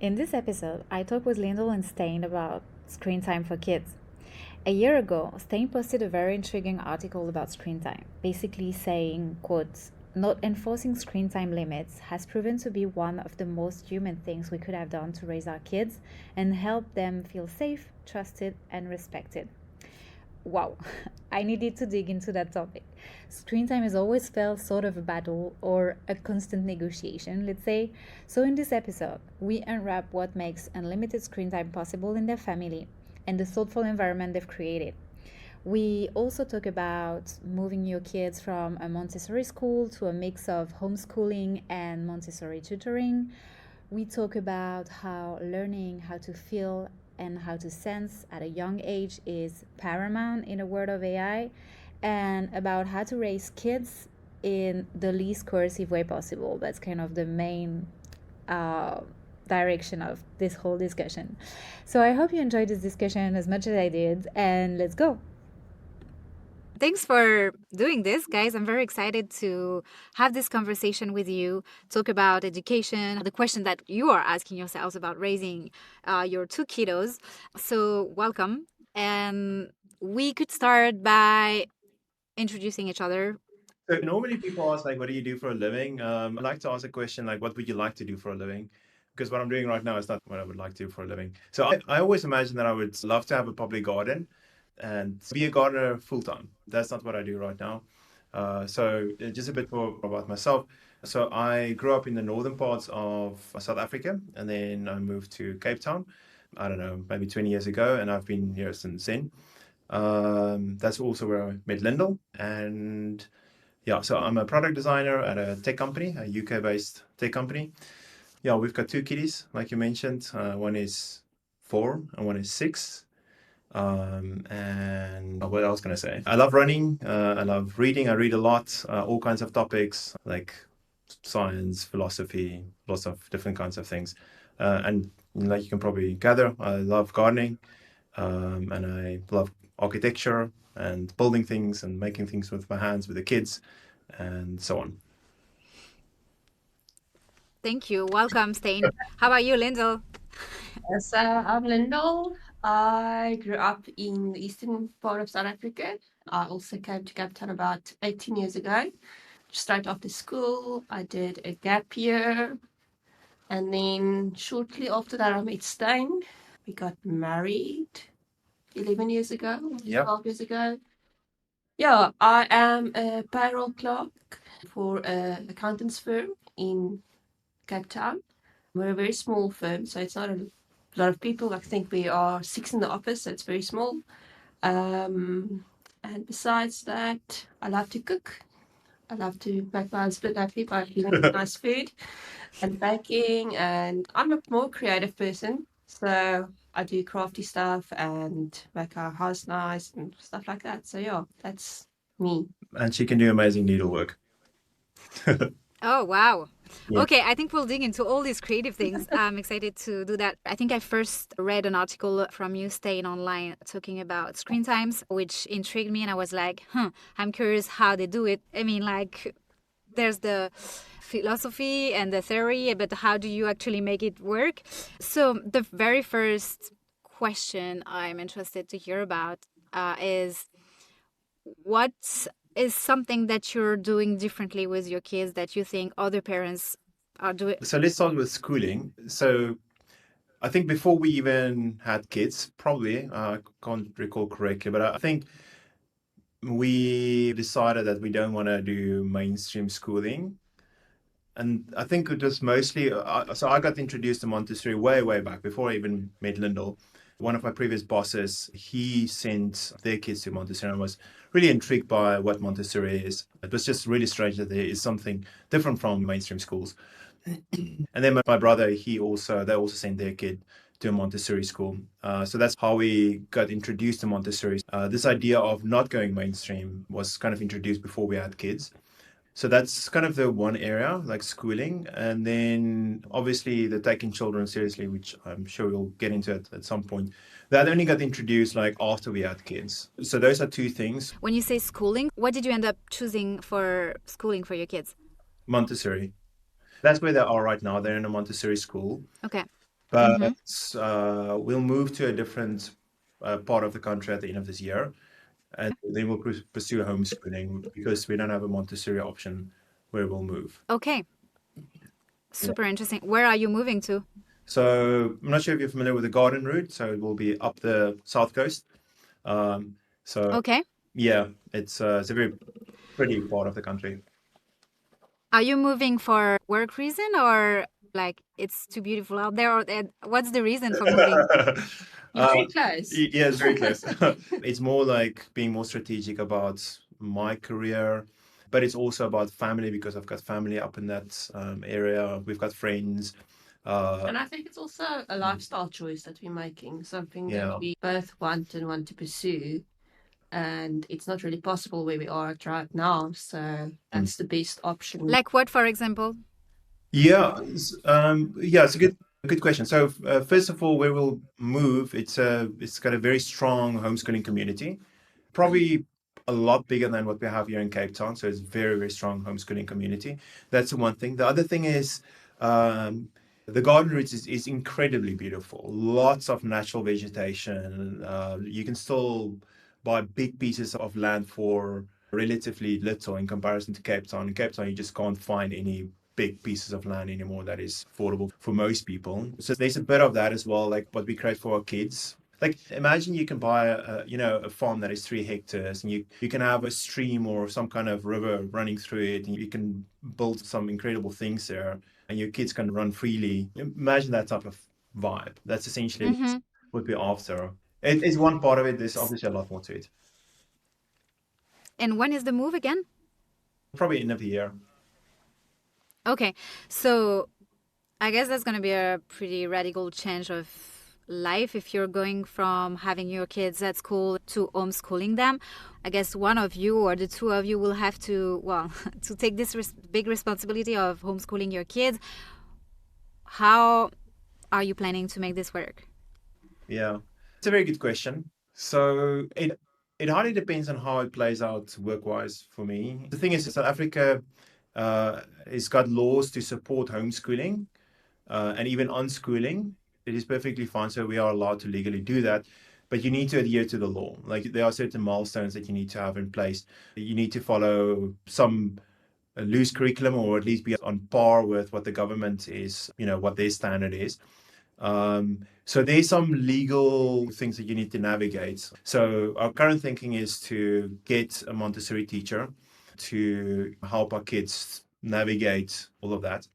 In this episode, I talk with Lindl and Steyn about screen time for kids. A year ago, Steyn posted a very intriguing article about screen time, basically saying, quote, "Not enforcing screen time limits has proven to be one of the most human things we could have done to raise our kids and help them feel safe, trusted, and respected." Wow, I needed to dig into that topic. Screen time has always felt sort of a battle or a constant negotiation, let's say. So, in this episode, we unwrap what makes unlimited screen time possible in their family and the thoughtful environment they've created. We also talk about moving your kids from a Montessori school to a mix of homeschooling and Montessori tutoring. We talk about how learning how to feel and how to sense at a young age is paramount in a world of AI, and about how to raise kids in the least coercive way possible. That's kind of the main direction of this whole discussion. So I hope you enjoyed this discussion as much as I did, and let's go. Thanks for doing this, guys. I'm very excited to have this conversation with you, talk about education, the question that you are asking yourselves about raising your two kiddos. So, welcome. And we could start by introducing each other. So normally people ask like, what do you do for a living? I like to ask a question like, what would you like to do for a living? Because what I'm doing right now is not what I would like to do for a living. So I always imagine that I would love to have a public garden and be a gardener full time. That's not what I do right now. So just a bit more about myself. So I grew up in the northern parts of South Africa, and then I moved to Cape Town. I don't know, maybe 20 years ago, and I've been here since then. That's also where I met Lindl, and yeah, so I'm a product designer at a tech company, a UK-based tech company. Yeah, we've got two kiddies, like you mentioned. One is 4 and one is 6. And what else can I say? I love running. I love reading. I read a lot, all kinds of topics like science, philosophy, lots of different kinds of things. And like you can probably gather, I love gardening, and I love architecture and building things and making things with my hands with the kids and so on. Thank you. Welcome, Steyn. How about you, Lindl? So I'm Lindl. I grew up in the eastern part of South Africa. I also came to Cape Town about 18 years ago. Straight after school, I did a gap year. And then shortly after that, I met Steyn. We got married 11 years ago, 12 years ago. Yeah, I am a payroll clerk for an accountant's firm in Cape Town. We're a very small firm, so it's not a lot of people. I think we are 6 in the office, so it's very small. And besides that, I love to cook. I love to make my husband happy by giving him nice food and baking. And I'm a more creative person, so I do crafty stuff and make our house nice and stuff like that. So yeah, that's me. And she can do amazing needlework. Oh, wow. Yeah. Okay, I think we'll dig into all these creative things. I'm excited to do that. I think I first read an article from you, Steyn, online talking about screen times, which intrigued me. And I was like, I'm curious how they do it. I mean, like, there's the philosophy and the theory, but how do you actually make it work? So, the very first question I'm interested to hear about is what is something that you're doing differently with your kids that you think other parents are doing? So let's start with schooling. So I think before we even had kids, probably, I can't recall correctly, but I think we decided that we don't want to do mainstream schooling. And I think it was mostly, so I got introduced to Montessori way, way back before I even met Lindl. One of my previous bosses, he sent their kids to Montessori, and I was really intrigued by what Montessori is. It was just really strange that there is something different from mainstream schools. And then my brother, they also sent their kid to a Montessori school. So that's how we got introduced to Montessori. This idea of not going mainstream was kind of introduced before we had kids. So that's kind of the one area, like schooling. And then obviously the taking children seriously, which I'm sure we'll get into it at some point. That only got introduced like after we had kids. So those are two things. When you say schooling, what did you end up choosing for schooling for your kids? Montessori. That's where they are right now. They're in a Montessori school. Okay. but Mm-hmm. we'll move to a different part of the country at the end of this year, and then we'll pursue homeschooling because we don't have a Montessori option where we'll move. Okay, Yeah. super interesting. Where are you moving to? So I'm not sure if you're familiar with the garden route. So it will be up the south coast. So Okay. yeah, it's a very pretty part of the country. Are you moving for work reason or like it's too beautiful out there? Or what's the reason for moving? You're very close. Yeah, it's very close. It's more like being more strategic about my career, but it's also about family because I've got family up in that area. We've got friends. And I think it's also a lifestyle choice that we're making, something Yeah. that we both want and want to pursue. And it's not really possible where we are right now. So that's the best option. Like what, for example? Yeah, yeah, it's a good question. So first of all, where we'll move, it's got a very strong homeschooling community, probably a lot bigger than what we have here in Cape Town. So it's very, very strong homeschooling community. That's the one thing. The other thing is um, the garden route is incredibly beautiful. Lots of natural vegetation. You can still buy big pieces of land for relatively little in comparison to Cape Town. In Cape Town, you just can't find any big pieces of land anymore that is affordable for most people. So there's a bit of that as well, like what we create for our kids. Like imagine you can buy a farm that is 3 hectares and you can have a stream or some kind of river running through it and you can build some incredible things there and your kids can run freely. Imagine that type of vibe. That's essentially Mm-hmm. what we're after. It's one part of it. There's obviously a lot more to it. And when is the move again? Probably end of the year. Okay, so I guess that's going to be a pretty radical change of life if you're going from having your kids at school to homeschooling them. I guess one of you or the two of you will have to, well, to take this big responsibility of homeschooling your kids. How are you planning to make this work? Yeah, it's a very good question. So it hardly depends on how it plays out work-wise for me. The thing is, South Africa has got laws to support homeschooling and even unschooling. It is perfectly fine. So we are allowed to legally do that. But you need to adhere to the law. Like there are certain milestones that you need to have in place. You need to follow some loose curriculum or at least be on par with what the government is, what their standard is. So there's some legal things that you need to navigate. So our current thinking is to get a Montessori teacher to help our kids navigate all of that.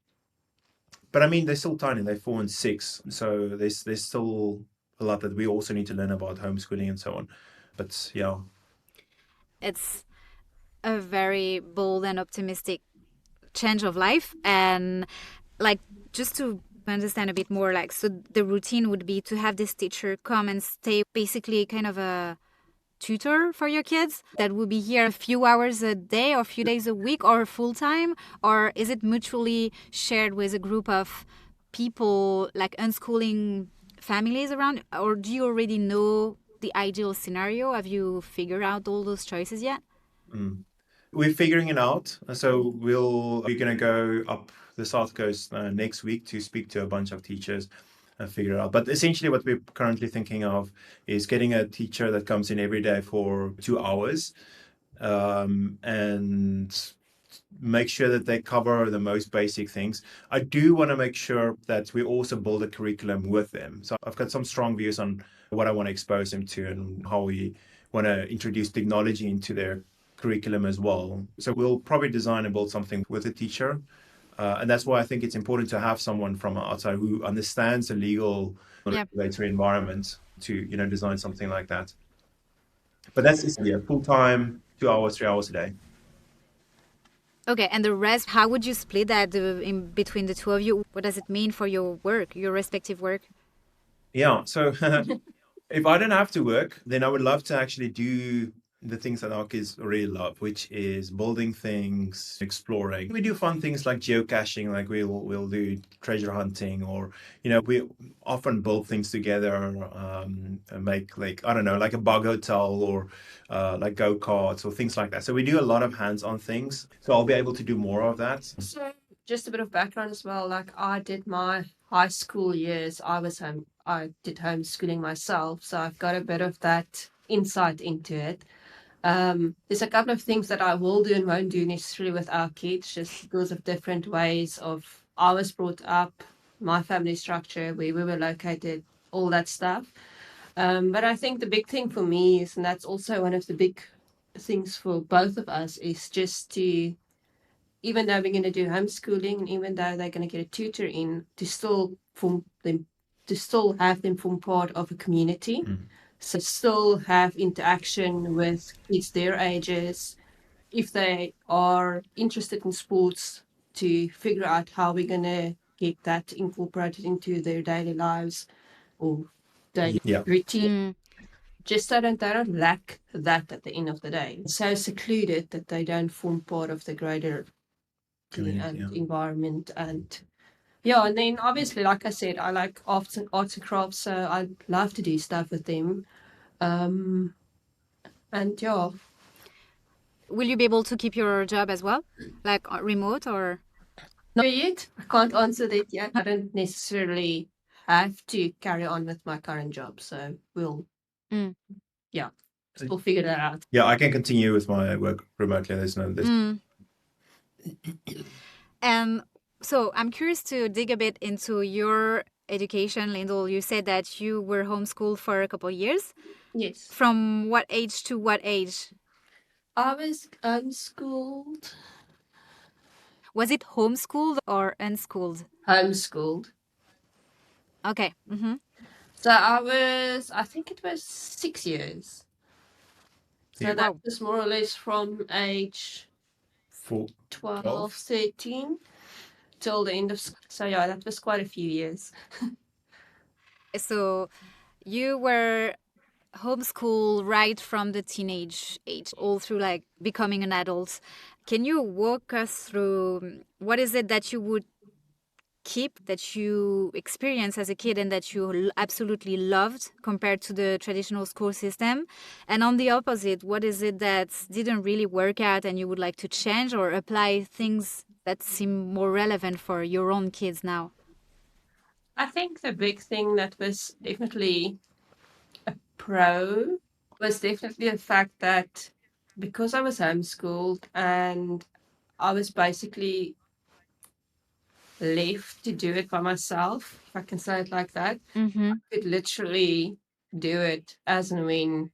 But I mean, they're still tiny. They're 4 and 6. So there's still a lot that we also need to learn about homeschooling and so on. But yeah. It's a very bold and optimistic change of life. And like, just to understand a bit more, like, so the routine would be to have this teacher come and stay, basically kind of a tutor for your kids that will be here a few hours a day or a few days a week or full time? Or is it mutually shared with a group of people, like unschooling families around? Or do you already know the ideal scenario? Have you figured out all those choices yet? We're figuring it out. So we're going to go up the South Coast next week to speak to a bunch of teachers and figure it out. But essentially what we're currently thinking of is getting a teacher that comes in every day for 2 hours and make sure that they cover the most basic things. I do want to make sure that we also build a curriculum with them. So I've got some strong views on what I want to expose them to and how we want to introduce technology into their curriculum as well. So we'll probably design and build something with a teacher. And that's why I think it's important to have someone from outside who understands the legal regulatory environment to, design something like that. But that's full time, 2 hours, 3 hours a day. Okay, and the rest, how would you split that in between the two of you? What does it mean for your work, your respective work? Yeah, so if I don't have to work, then I would love to actually do the things that our kids really love, which is building things, exploring. We do fun things like geocaching, like we'll do treasure hunting, or we often build things together, and make like I don't know, like a bug hotel or like go-karts or things like that. So we do a lot of hands-on things. So I'll be able to do more of that. So just a bit of background as well. Like I did my high school years, I did homeschooling myself, so I've got a bit of that insight into it. There's a couple of things that I will do and won't do necessarily with our kids, just because of different ways of I was brought up, my family structure, where we were located, all that stuff. But I think the big thing for me is, and that's also one of the big things for both of us, is just to, even though we're going to do homeschooling, and even though they're going to get a tutor in, to still form them, to still have them form part of a community. So still have interaction with kids their ages. If they are interested in sports, to figure out how we're going to get that incorporated into their daily lives or daily routine. Just so that they don't lack that at the end of the day. So secluded that they don't form part of the greater Community, and environment. And and then obviously, like I said, I like arts and crafts, so I love to do stuff with them. And Will you be able to keep your job as well, like remote or? not yet. I can't answer that yet. I don't necessarily have to carry on with my current job, so we'll we'll figure that out. Yeah, I can continue with my work remotely. There's no And so I'm curious to dig a bit into your education, Lindl. You said that you were homeschooled for a couple of years. Yes. From what age to what age? I was unschooled. Was it homeschooled or unschooled? Homeschooled. Okay. So I think it was 6 years. So that was more or less from age 12, 13 till the end of school. So that was quite a few years. So you were homeschooled right from the teenage age, all through like becoming an adult. Can you walk us through what is it that you would keep, that you experienced as a kid and that you absolutely loved compared to the traditional school system? And on the opposite, what is it that didn't really work out and you would like to change or apply things that seem more relevant for your own kids now? I think the big thing that was definitely a pro was definitely the fact that because I was homeschooled and I was basically left to do it by myself, if I can say it like that. I could literally do it as and when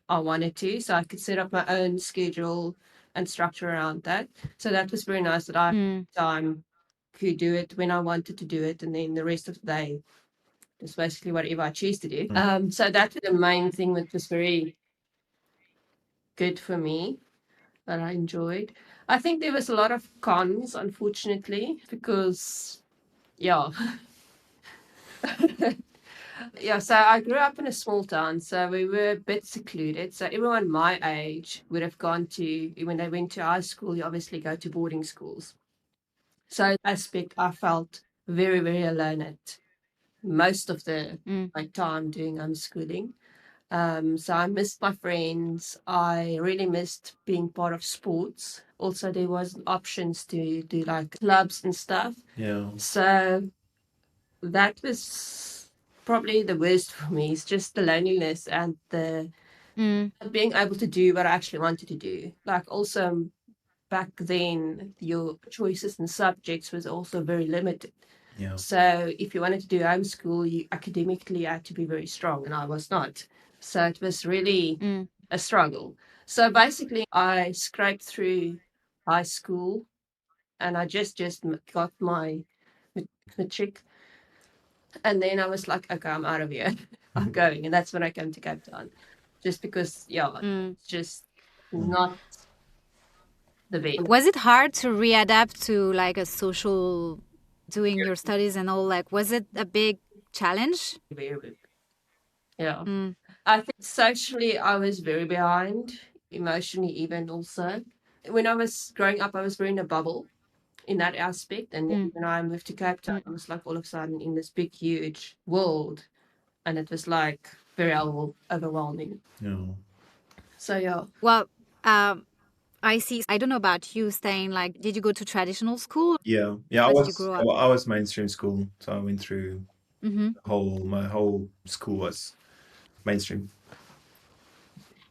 I wanted to. So I could set up my own schedule and structure around that. So that was very nice that I had time could do it when I wanted to do it, and then the rest of the day is basically whatever I choose to do. So that was the main thing that was very good for me, that I enjoyed. I think there was a lot of cons, unfortunately, because so I grew up in a small town, so we were a bit secluded. So everyone my age would have gone to, when they went to high school, you obviously go to boarding schools. So aspect, I felt very, very alone at most of the my time doing homeschooling. So I missed my friends. I really missed being part of sports. Also, there was options to do like clubs and stuff. Yeah. So that was probably the worst for me. It's just the loneliness and the being able to do what I actually wanted to do. Like also back then, your choices and subjects was also very limited. Yeah. So if you wanted to do homeschool, you academically had to be very strong, and I was not. So it was really a struggle. So basically, I scraped through high school, and I just got my matric, and then I was like, okay, I'm out of here. I'm going, and that's when I came to Cape Town, just because it's just not the best. Was it hard to readapt to like a social, doing your studies and all? Like, was it a big challenge? Yeah. I think socially I was very behind, emotionally even also. When I was growing up, I was very in a bubble in that aspect. And then when I moved to Cape Town, I was like all of a sudden in this big, huge world. And it was like very overwhelming. Yeah. So, Well, I see. I don't know about you, Steyn. Like, did you go to traditional school? Yeah, How did you grow up? I was mainstream school, so I went through Mm-hmm. my whole school was mainstream.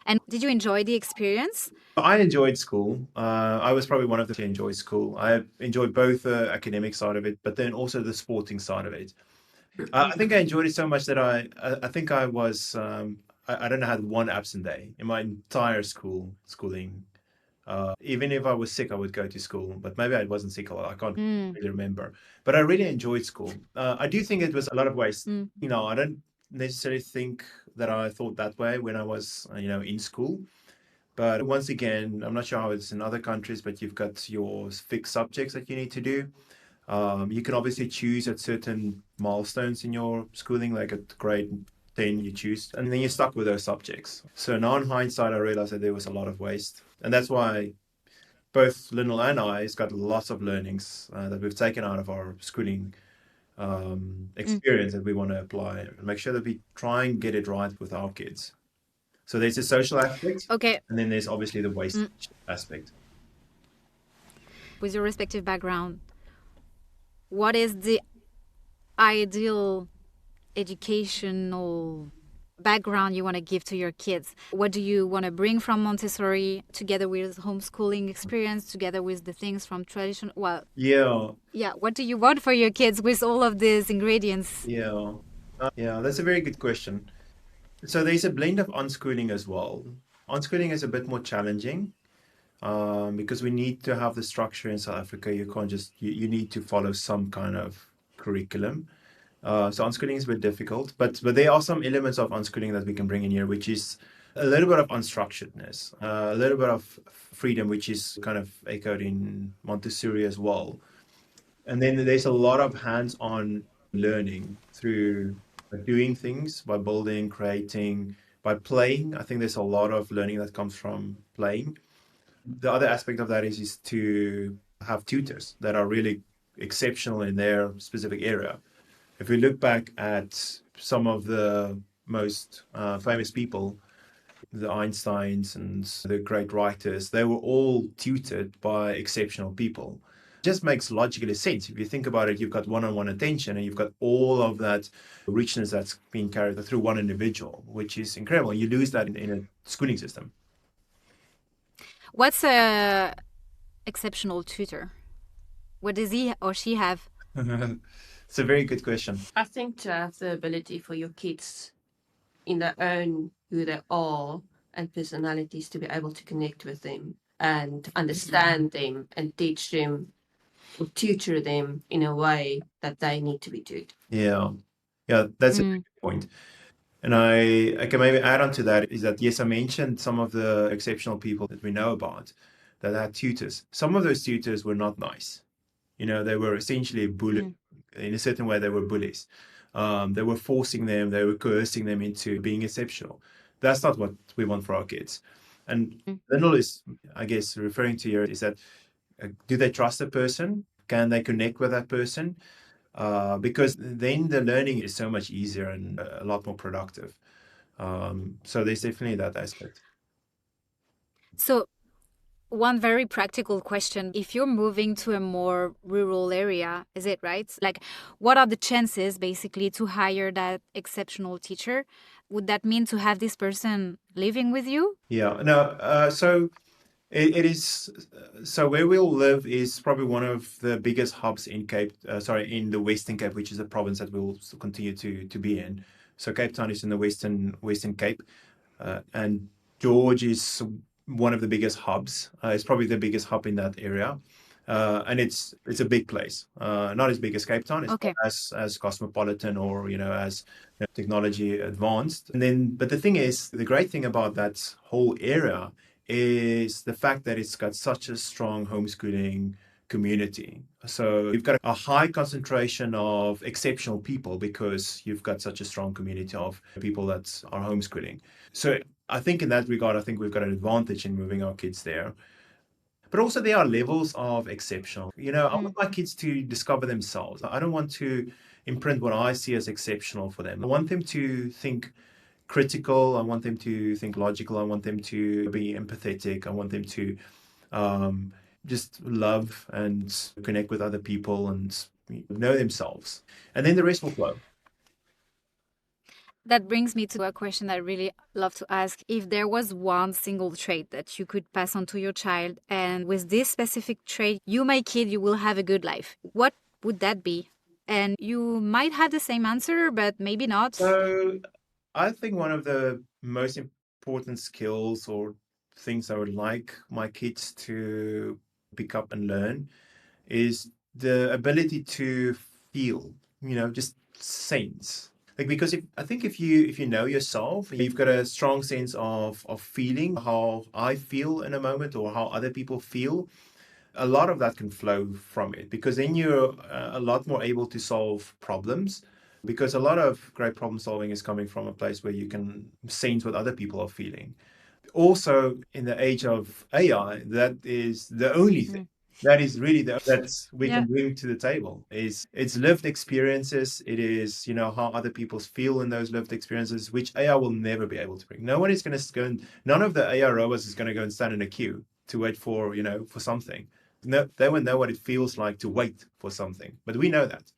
And did you enjoy the experience? I enjoyed school. I was probably one of the who enjoyed school. I enjoyed both the academic side of it, but then also the sporting side of it. I think I enjoyed it so much that I think I was I don't know, had one absent day in my entire schooling. Even if I was sick, I would go to school, but maybe I wasn't sick a lot. I can't Mm, really remember. But I really enjoyed school. I do think it was a lot of waste. mm. I don't necessarily think that I thought that way when I was, in school. But once again, I'm not sure how it's in other countries, but you've got your fixed subjects that you need to do. You can obviously choose at certain milestones in your schooling, like at grade 10, you choose, and then you're stuck with those subjects. So now in hindsight, I realized that there was a lot of waste. And that's why both Lindl and I has got lots of learnings that we've taken out of our schooling experience that we want to apply and make sure that we try and get it right with our kids. So there's a social aspect, Okay. and then there's obviously the waste aspect. With your respective background, what is the ideal educational background you want to give to your kids? What do you want to bring from Montessori together with homeschooling experience, together with the things from tradition? Well, Yeah, what do you want for your kids with all of these ingredients? yeah, that's a very good question. So there's a blend of unschooling as well. Unschooling is a bit more challenging because we need to have the structure in South Africa. You can't just, you need to follow some kind of curriculum. So unschooling is a bit difficult, but there are some elements of unschooling that we can bring in here, which is a little bit of unstructuredness, a little bit of freedom, which is kind of echoed in Montessori as well. And then there's a lot of hands-on learning through doing things, by building, creating, by playing. I think there's a lot of learning that comes from playing. The other aspect of that is to have tutors that are really exceptional in their specific area. If we look back at some of the most famous people, the Einsteins and the great writers, they were all tutored by exceptional people. It just makes logically sense. If you think about it, you've got one-on-one attention and you've got all of that richness that's being carried through one individual, which is incredible. You lose that in a schooling system. What's a exceptional tutor? What does he or she have? It's a very good question. I think to have the ability for your kids in their own who they are and personalities to be able to connect with them and understand them and teach them or tutor them in a way that they need to be tutored. Yeah, that's a good point. And I can maybe add on to that is that, yes, I mentioned some of the exceptional people that we know about that had tutors. Some of those tutors were not nice. They were essentially bullies. In a certain way, they were bullies. They were forcing them, they were coercing them into being exceptional. That's not what we want for our kids. And Lindl is, I guess, referring to here is that do they trust a person? Can they connect with that person? Because then the learning is so much easier and a lot more productive. So there's definitely that aspect. So, one very practical question. If you're moving to a more rural area, is it right? Like, what are the chances basically to hire that exceptional teacher? Would that mean to have this person living with you? Yeah, no, so it is, so where we'll live is probably one of the biggest hubs in in the Western Cape, which is a province that we'll continue to be in. So Cape Town is in the Western Cape, and George is one of the biggest hubs. It's probably the biggest hub in that area, and it's a big place. Not as big as Cape Town. It's Okay. not as cosmopolitan or as technology advanced. And then, but the thing is, the great thing about that whole area is the fact that it's got such a strong homeschooling community. So you've got a high concentration of exceptional people because you've got such a strong community of people that are homeschooling. So I think in that regard, I think we've got an advantage in moving our kids there. But also there are levels of exceptional. I want my kids to discover themselves. I don't want to imprint what I see as exceptional for them. I want them to think critical. I want them to think logical. I want them to be empathetic. I want them to um, just love and connect with other people and know themselves. And then the rest will flow. That brings me to a question I really love to ask. If there was one single trait that you could pass on to your child, and with this specific trait, you, my kid, you will have a good life, what would that be? And you might have the same answer, but maybe not. So I think one of the most important skills or things I would like my kids to pick up and learn is the ability to feel, just sense. Like, because I think if you know yourself, you've got a strong sense of feeling how I feel in a moment or how other people feel. A lot of that can flow from it, because then you're a lot more able to solve problems, because a lot of great problem solving is coming from a place where you can sense what other people are feeling. Also, in the age of AI, that is the only thing that is really that we can bring to the table. Is it's lived experiences. It is, how other people feel in those lived experiences, which AI will never be able to bring. No one is going to go and none of the AI robots is going to go and stand in a queue to wait for, for something. No, they won't know what it feels like to wait for something, but we know that.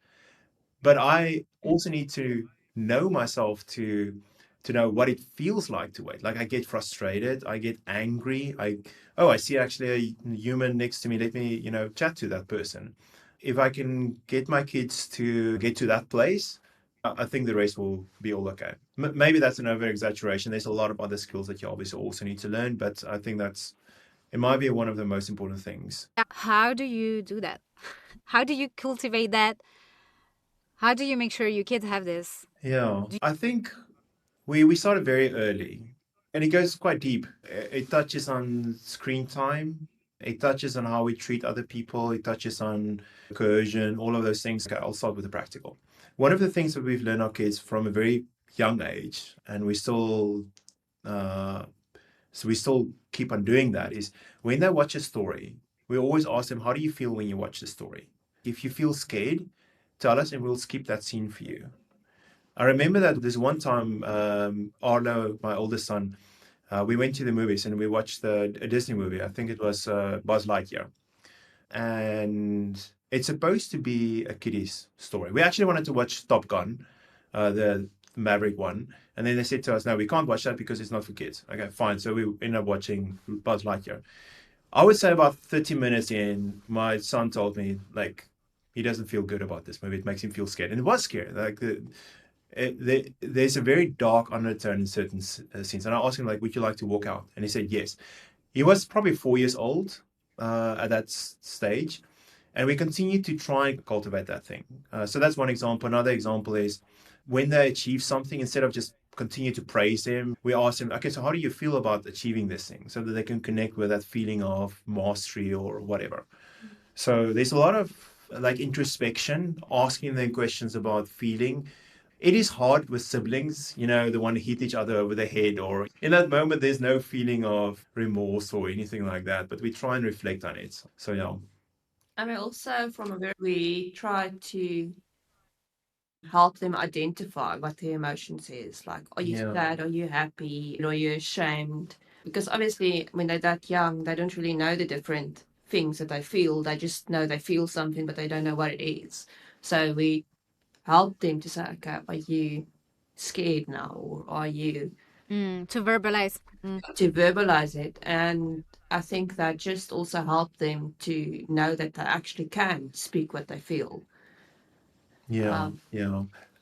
But I also need to know myself to know what it feels like to wait. Like, I get frustrated, I get angry. I see actually a human next to me. Let me, chat to that person. If I can get my kids to get to that place, I think the rest will be all okay. Maybe that's an over exaggeration. There's a lot of other skills that you obviously also need to learn, but I think it might be one of the most important things. How do you do that? How do you cultivate that? How do you make sure your kids have this? Yeah, I think we started very early, and it goes quite deep. It touches on screen time. It touches on how we treat other people. It touches on coercion, all of those things. Okay, I'll start with the practical. One of the things that we've learned our kids from a very young age, and uh, we still keep on doing that, is when they watch a story, we always ask them, how do you feel when you watch the story? If you feel scared, tell us and we'll skip that scene for you. I remember that this one time, Arlo, my oldest son, we went to the movies and we watched a Disney movie. I think it was Buzz Lightyear. And it's supposed to be a kiddies story. We actually wanted to watch Top Gun, the Maverick one. And then they said to us, no, we can't watch that because it's not for kids. Okay, fine. So we ended up watching Buzz Lightyear. I would say about 30 minutes in, my son told me, like, he doesn't feel good about this movie. It makes him feel scared. And it was scary. Like, there's a very dark undertone in certain scenes. And I asked him, like, would you like to walk out? And he said yes. He was probably 4 years old at that stage. And we continue to try and cultivate that thing. So that's one example. Another example is when they achieve something, instead of just continue to praise them, we ask them, okay, so how do you feel about achieving this thing? So that they can connect with that feeling of mastery or whatever. So there's a lot of like introspection, asking them questions about feeling. It is hard with siblings, they want to hit each other over the head, or in that moment, there's no feeling of remorse or anything like that, but we try and reflect on it. So, yeah. And also we try to help them identify what their emotions is. Like, are you sad? Are you happy? Are you ashamed? Because obviously, when they're that young, they don't really know the different things that they feel. They just know they feel something, but they don't know what it is. So we help them to say, okay, are you scared now? Or are you To verbalize. to verbalize it? And I think that just also help them to know that they actually can speak what they feel. Yeah.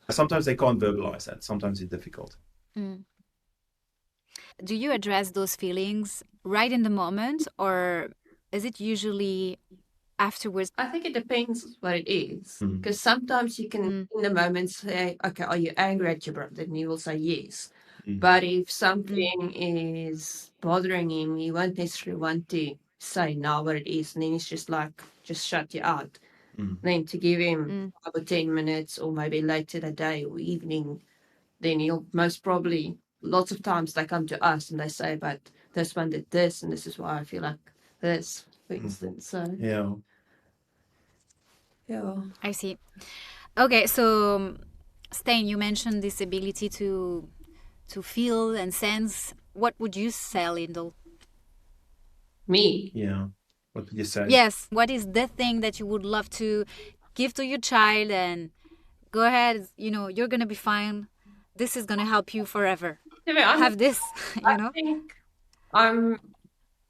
Sometimes they can't verbalize that. Sometimes it's difficult. Do you address those feelings right in the moment, or is it usually afterwards? I think it depends what it is. Because sometimes you can, in the moment, say, okay, are you angry at your brother? And he will say yes. But if something is bothering him, he won't necessarily want to say now what it is. And then he's just like, just shut you out. Then to give him about 10 minutes or maybe later that day or evening, then he'll most probably, lots of times they come to us and they say, but this one did this and this is why I feel like this, for instance. So, Yeah. I see. Okay, so Steyn, you mentioned this ability to feel and sense. What would you say, Lindl? Me? Yeah. What would you say? Yes, what is the thing that you would love to give to your child and go ahead, you're going to be fine. This is going to help you forever. To be honest, Have this, I think I'm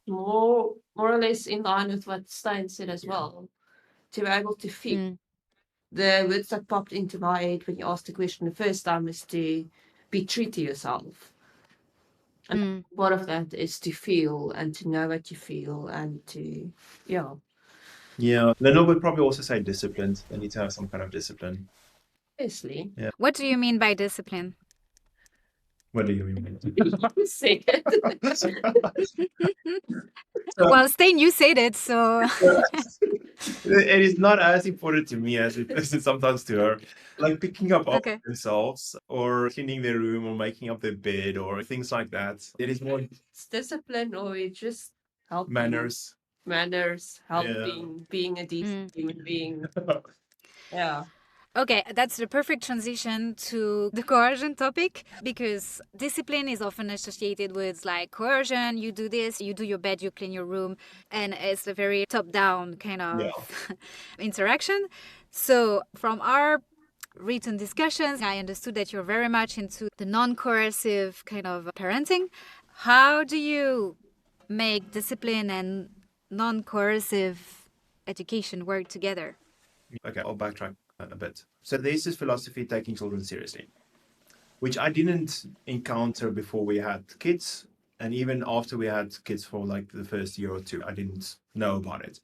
more or less in line with what Steyn said as well. To be able to feel Mm, the words that popped into my head when you asked the question the first time is to be true to yourself. And mm. part of that is to feel and to know what you feel and to, yeah. Yeah, Lindl would probably also say disciplined. They need to have some kind of discipline. Firstly, Yeah. What do you mean by discipline? What do you mean? say it. Well, Steyn, you said it, so It is not as important to me as it is sometimes to her. Like picking up on okay. themselves or cleaning their room or making up their bed or things like that. It is more It's discipline or it's just helping. manners. Manners, Yeah. helping, being a decent human being. Yeah. Okay, that's the perfect transition to the coercion topic because discipline is often associated with like coercion. You do this, you do your bed, you clean your room, and it's a very top down kind of interaction. So, from our written discussions, I understood that you're very much into the non coercive kind of parenting. How do you make discipline and non coercive education work together? Okay, I'll backtrack a bit. So there's this philosophy taking children seriously, which I didn't encounter before we had kids. And even after we had kids for like the first year or two, I didn't know about it.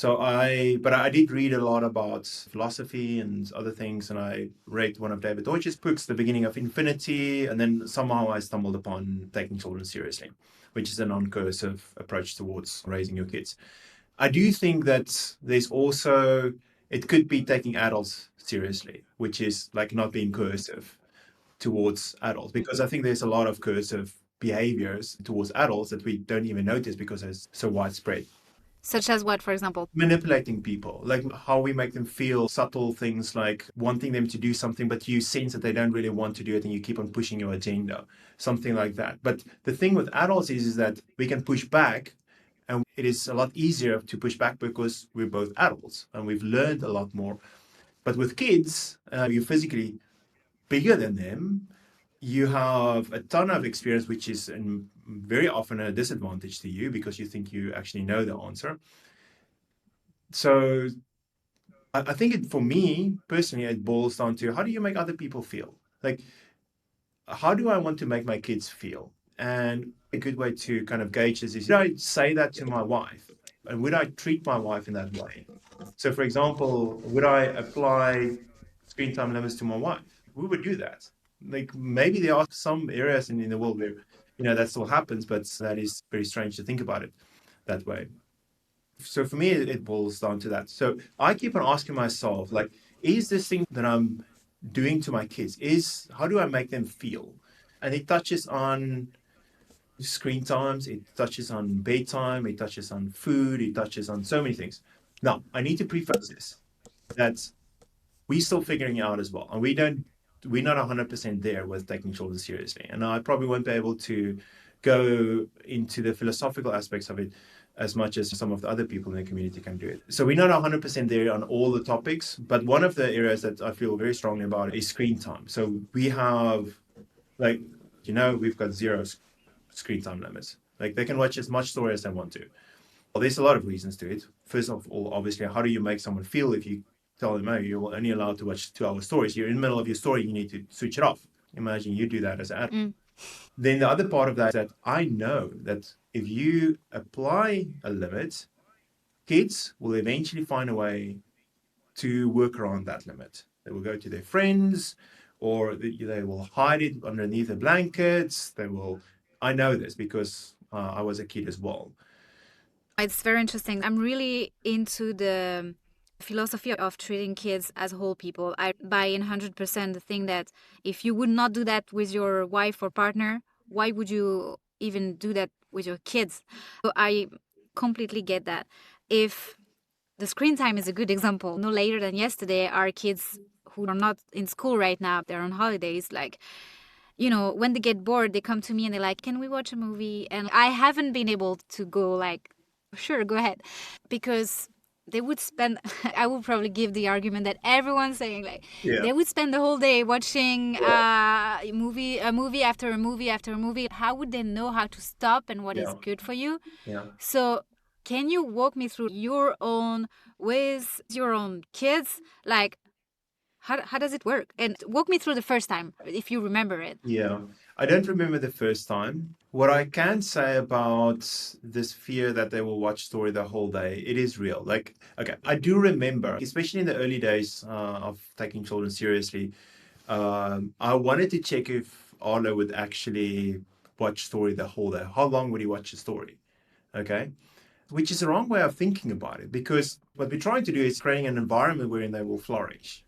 But I did read a lot about philosophy and other things, and I read one of David Deutsch's books, The Beginning of Infinity, and then somehow I stumbled upon taking children seriously, which is a non-coercive approach towards raising your kids. I do think that there's also, it could be taking adults seriously, which is like not being coercive towards adults, because I think there's a lot of coercive behaviors towards adults that we don't even notice because it's so widespread. Such as what, for example? Manipulating people, like how we make them feel, subtle things like wanting them to do something, but you sense that they don't really want to do it and you keep on pushing your agenda, something like that. But the thing with adults is that we can push back, and it is a lot easier to push back because we're both adults and we've learned a lot more. But with kids, you're physically bigger than them. You have a ton of experience, which is very often a disadvantage to you because you think you actually know the answer. So I think for me personally, it boils down to how do you make other people feel? Like, how do I want to make my kids feel? And a good way to kind of gauge this is, would I say that to my wife? And would I treat my wife in that way? So, for example, would I apply screen time limits to my wife? We would do that. Like, maybe there are some areas in the world where, that still happens, but that is very strange to think about it that way. So for me, it boils down to that. So I keep on asking myself, like, is this thing that I'm doing to my kids, how do I make them feel? And it touches on screen times, it touches on bedtime, it touches on food, it touches on so many things. Now, I need to preface this, that we're still figuring it out as well. And we're not 100% there with taking children seriously. And I probably won't be able to go into the philosophical aspects of it as much as some of the other people in the community can do it. So we're not 100% there on all the topics, but one of the areas that I feel very strongly about is screen time. So we have, like, we've got zero screen time limits. Like, they can watch as much story as they want to. Well, there's a lot of reasons to it. First of all, obviously, how do you make someone feel if you tell them, oh, you're only allowed to watch 2-hour stories? You're in the middle of your story, you need to switch it off. Imagine you do that as an adult. Then the other part of that is that I know that if you apply a limit, kids will eventually find a way to work around that limit. They will go to their friends, or they will hide it underneath the blankets. I know this because I was a kid as well. It's very interesting. I'm really into the philosophy of treating kids as whole people. I buy in 100% the thing that if you would not do that with your wife or partner, why would you even do that with your kids? So I completely get that. If the screen time is a good example, no later than yesterday, our kids who are not in school right now, they're on holidays, like, when they get bored, they come to me and they're like, can we watch a movie? And I haven't been able to go like Sure, go ahead. Because they would spend, I would probably give the argument that everyone's saying, like, Yeah. they would spend the whole day watching Yeah. a movie after a movie after a movie. How would they know how to stop and what is Yeah. good for you? Yeah. So can you walk me through your own, with your own kids? Like, how does it work? And walk me through the first time, if you remember it. Yeah. I don't remember the first time. What I can say about this fear that they will watch story the whole day, it is real. Like, okay, I do remember, especially in the early days of taking children seriously, I wanted to check if Arlo would actually watch story the whole day. How long would he watch a story? Okay. Which is the wrong way of thinking about it, because what we're trying to do is creating an environment wherein they will flourish.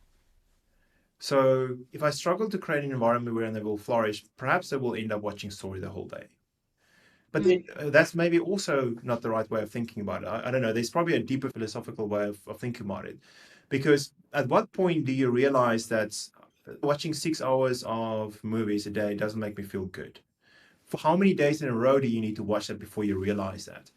So if I struggle to create an environment wherein they will flourish, perhaps they will end up watching story the whole day. But then that's maybe also not the right way of thinking about it. I don't know. There's probably a deeper philosophical way of thinking about it. Because at what point do you realize that watching 6 hours of movies a day doesn't make me feel good? For how many days in a row do you need to watch that before you realize that?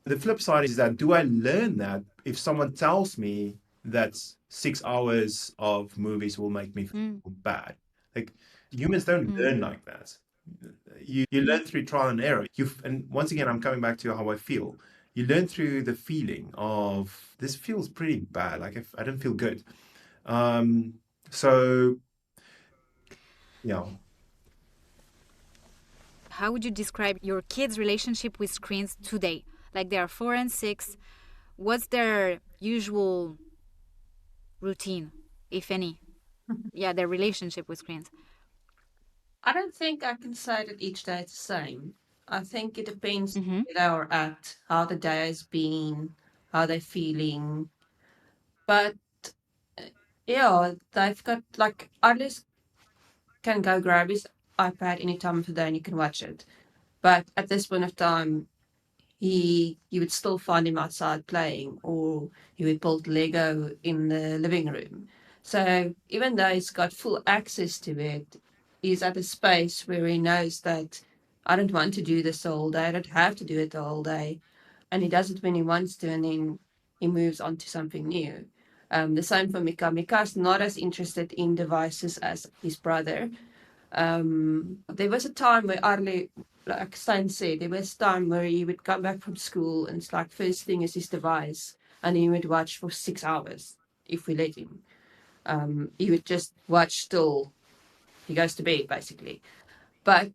The flip side is that, do I learn that if someone tells me that 6 hours of movies will make me feel bad? Like, humans don't learn like that. You learn through trial and error. And once again, I'm coming back to how I feel. You learn through the feeling of, this feels pretty bad. Like, if I don't feel good. So, yeah. How would you describe your kids' relationship with screens today? Like, they are 4 and 6. What's their usual routine, if any? Yeah, their relationship with screens. I don't think I can say that each day is the same. I think it depends where they are at, how the day has been, how they're feeling. But yeah, they've got like Atlas can go grab his iPad any time of the day and you can watch it. But at this point of time, you would still find him outside playing, or he would build Lego in the living room. So even though he's got full access to it, he's at a space where he knows that I don't want to do this the whole day. I don't have to do it the whole day. And he does it when he wants to, and then he moves on to something new. The same for Mika. Mika's not as interested in devices as his brother. There was a time where Arlie, like Steyn said, there was a time where he would come back from school and it's like first thing is his device, and he would watch for 6 hours if we let him. He would just watch till he goes to bed, basically. But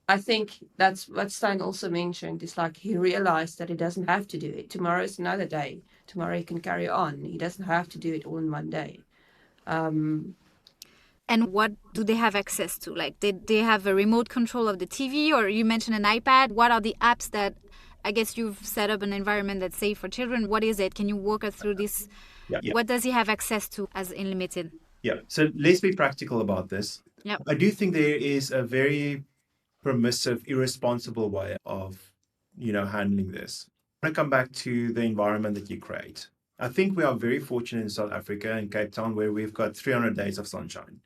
I think that's what Steyn also mentioned. Is like he realized that he doesn't have to do it. Tomorrow is another day. Tomorrow he can carry on. He doesn't have to do it all in one day. And what do they have access to? Like, did they have a remote control of the TV, or you mentioned an iPad? What are the apps that, I guess you've set up an environment that's safe for children? What is it? Can you walk us through this? Yeah. What does he have access to as unlimited? Yeah. So let's be practical about this. Yep. I do think there is a very permissive, irresponsible way of, handling this. I want to come back to the environment that you create. I think we are very fortunate in South Africa and Cape Town, where we've got 300 days of sunshine,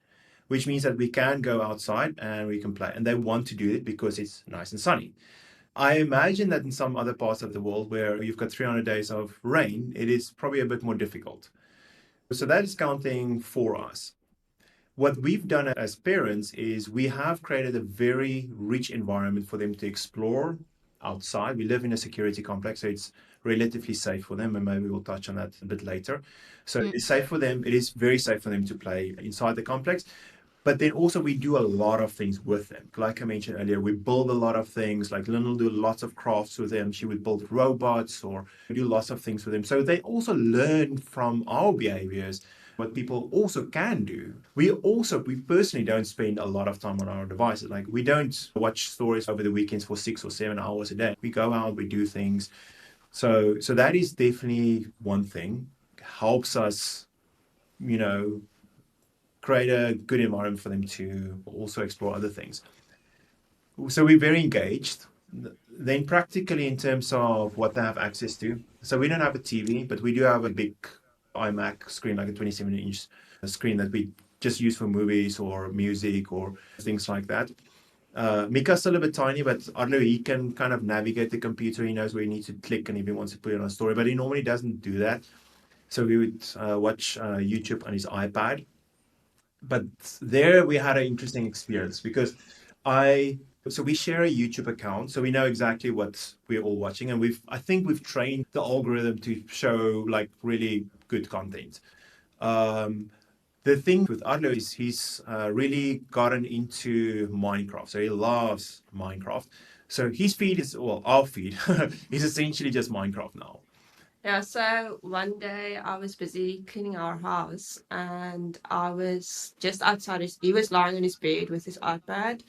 which means that we can go outside and we can play. And they want to do it because it's nice and sunny. I imagine that in some other parts of the world where you've got 300 days of rain, it is probably a bit more difficult. So that is counting for us. What we've done as parents is we have created a very rich environment for them to explore outside. We live in a security complex, so it's relatively safe for them, and maybe we'll touch on that a bit later. So it's safe for them. It is very safe for them to play inside the complex. But then also we do a lot of things with them. Like I mentioned earlier, we build a lot of things. Like Lindl will do lots of crafts with them. She would build robots or do lots of things with them. So they also learn from our behaviors what people also can do. We personally don't spend a lot of time on our devices. Like, we don't watch stories over the weekends for 6 or 7 hours a day. We go out, we do things. So that is definitely one thing. Helps us, create a good environment for them to also explore other things. So we're very engaged. Then practically in terms of what they have access to. So we don't have a TV, but we do have a big iMac screen, like a 27-inch screen that we just use for movies or music or things like that. Mika's still a bit tiny, but Adlo, he can kind of navigate the computer. He knows where he needs to click and if he wants to put it on a story, but he normally doesn't do that. So we would watch YouTube on his iPad. But there we had an interesting experience because so we share a YouTube account, so we know exactly what we're all watching, and I think we've trained the algorithm to show like really good content. The thing with Adlo is he's really gotten into Minecraft. So he loves Minecraft. So his feed is, well, our feed is essentially just Minecraft now. Yeah, so one day I was busy cleaning our house and I was just outside he was lying on his bed with his iPad,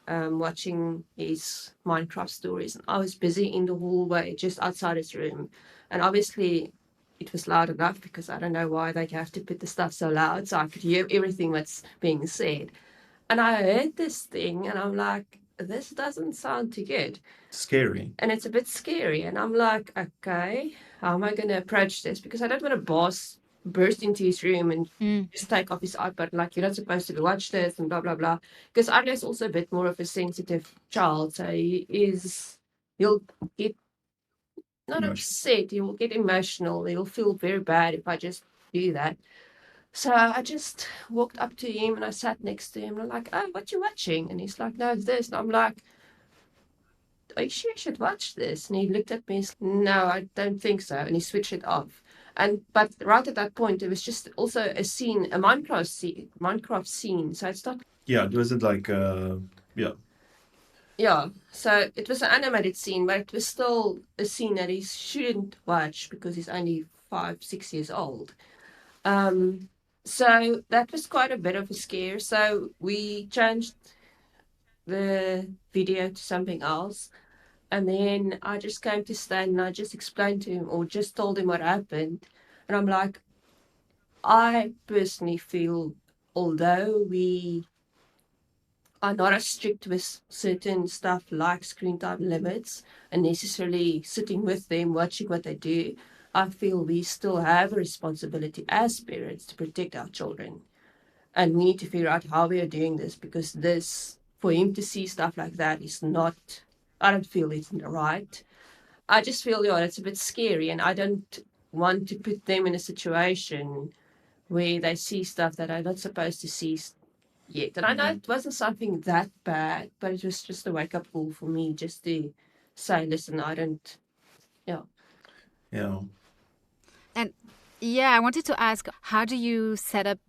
watching his Minecraft stories. And I was busy in the hallway just outside his room. And obviously it was loud enough because I don't know why they have to put the stuff so loud so I could hear everything that's being said. And I heard this thing and I'm like, this doesn't sound too good. Scary. And it's a bit scary. And I'm like, okay, how am I going to approach this? Because I don't want a boss burst into his room and just take off his iPad, like, you're not supposed to watch this and blah, blah, blah. Because Adler's also a bit more of a sensitive child. So he'll get, not upset, he will get emotional. He'll feel very bad if I just do that. So I just walked up to him and I sat next to him and I'm like, oh, what you watching? And he's like, no, it's this. And I'm like, are you sure you should watch this? And he looked at me and said, no, I don't think so. And he switched it off. But right at that point, it was just also a scene, a Minecraft scene. So it's not. Yeah, it wasn't like, yeah. Yeah, so it was an animated scene, but it was still a scene that he shouldn't watch because he's only 5, 6 years old. So that was quite a bit of a scare. So we changed the video to something else. And then I just came to Stan and I just explained to him or just told him what happened. And I'm like, I personally feel, although we are not as strict with certain stuff like screen time limits and necessarily sitting with them, watching what they do, I feel we still have a responsibility as parents to protect our children. And we need to figure out how we are doing this because for him to see stuff like that is not, I don't feel it's right. I just feel, yeah, it's a bit scary and I don't want to put them in a situation where they see stuff that I'm not supposed to see yet. And I know it wasn't something that bad, but it was just a wake-up call for me just to say, listen, I don't, yeah. Yeah. And yeah, I wanted to ask, how do you set up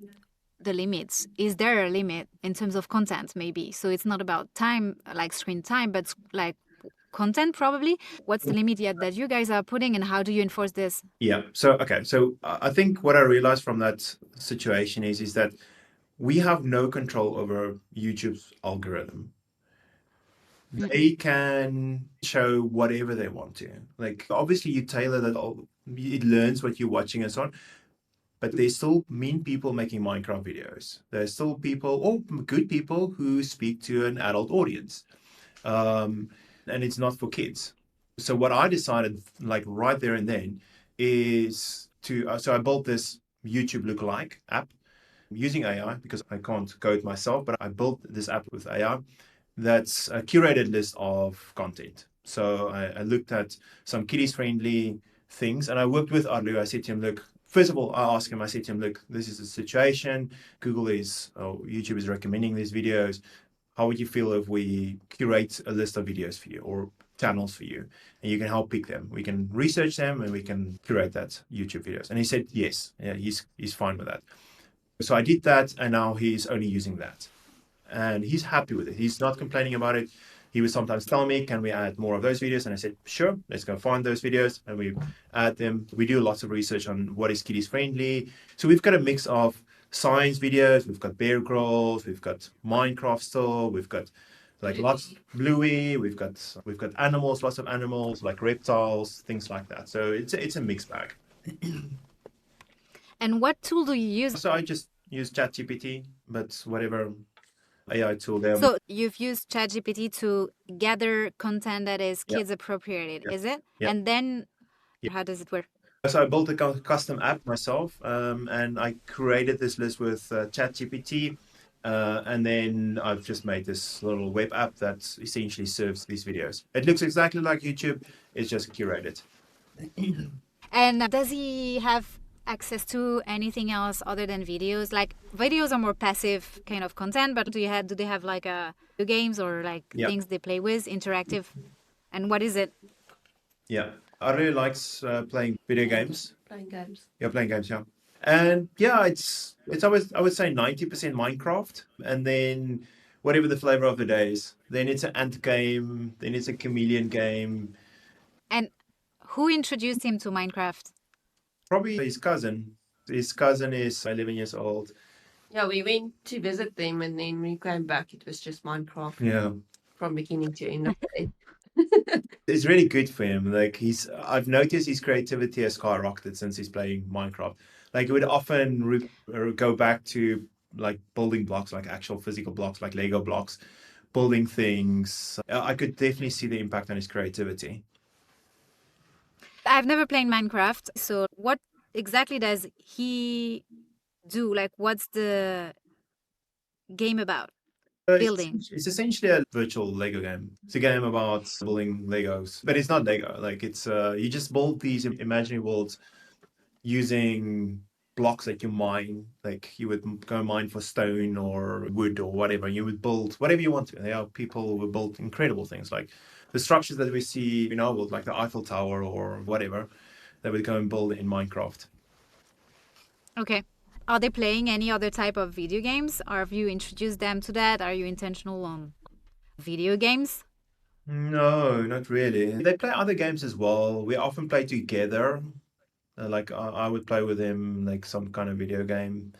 the limits? Is there a limit in terms of content, maybe? So it's not about time, like screen time, but like content probably. What's the limit yet that you guys are putting and how do you enforce this? Yeah. So, okay. So I think what I realized from that situation is that we have no control over YouTube's algorithm. They can show whatever they want to. Like, obviously, you tailor that, it learns what you're watching and so on. But there's still mean people making Minecraft videos. There's still people, or good people, who speak to an adult audience. And it's not for kids. So what I decided, like right there and then, is so I built this YouTube lookalike app using AI because I can't code myself, but I built this app with AI that's a curated list of content. So I looked at some kiddies friendly things and I worked with Adlu. I said to him, look, first of all, I asked him, I said to him, look, this is the situation. YouTube is recommending these videos. How would you feel if we curate a list of videos for you or channels for you and you can help pick them? We can research them and we can curate that YouTube videos. And he said, yes, yeah, he's fine with that. So I did that and now he's only using that. And he's happy with it. He's not complaining about it. He would sometimes tell me, can we add more of those videos? And I said, sure, let's go find those videos. And we add them. We do lots of research on what is kiddies friendly. So we've got a mix of science videos. We've got Bear Grylls. We've got Minecraft still. We've got like lots Bluey. We've got animals, lots of animals like reptiles, things like that. So it's a mixed bag. And what tool do you use? So I just use ChatGPT, but whatever AI tool there. So you've used ChatGPT to gather content that is kids appropriated, is it? And then how does it work? So I built a custom app myself, and I created this list with ChatGPT. And then I've just made this little web app that essentially serves these videos. It looks exactly like YouTube. It's just curated. And does he have access to anything else other than videos? Like videos are more passive kind of content, but do they have like games or like Yeah. things they play with, interactive? And what is it? Yeah. I really likes playing video games. Playing games. Yeah, playing games, yeah. And yeah, it's always, I would say 90% Minecraft, and then whatever the flavor of the day is. Then it's an ant game, then it's a chameleon game. And who introduced him to Minecraft? Probably his cousin. His cousin is 11 years old. Yeah, we went to visit them, and then when we came back, it was just Minecraft Yeah. from beginning to end of the day. It's really good for him. Like I've noticed his creativity has skyrocketed since he's playing Minecraft. Like he would often go back to like building blocks, like actual physical blocks, like Lego blocks, building things. I could definitely see the impact on his creativity. I've never played Minecraft, so what exactly does he do? Like, what's the game about? Building. It's essentially a virtual Lego game. It's a game about building Legos, but it's not Lego. Like it's you just build these imaginary worlds using blocks that you mine. Like you would go mine for stone or wood or whatever. You would build whatever you want to. There are people who will build incredible things, like the structures that we see in our world, like the Eiffel Tower or whatever. They would go and build in Minecraft. Okay. Are they playing any other type of video games? Or have you introduced them to that? Are you intentional on video games? No, not really. They play other games as well. We often play together. Like I would play with him like some kind of video game.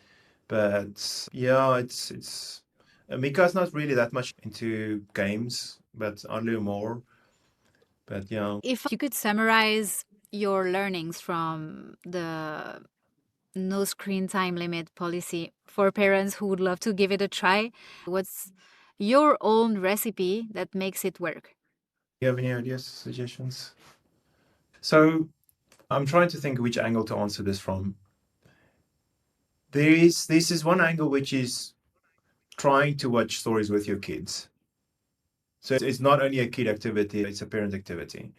But yeah, it's Mika's not really that much into games, but I do more. But yeah. If you could summarize your learnings from the no screen time limit policy for parents who would love to give it a try, what's your own recipe that makes it work? You have any ideas, suggestions? So I'm trying to think which angle to answer this from. This is one angle which is trying to watch stories with your kids. So it's not only a kid activity, it's a parent activity.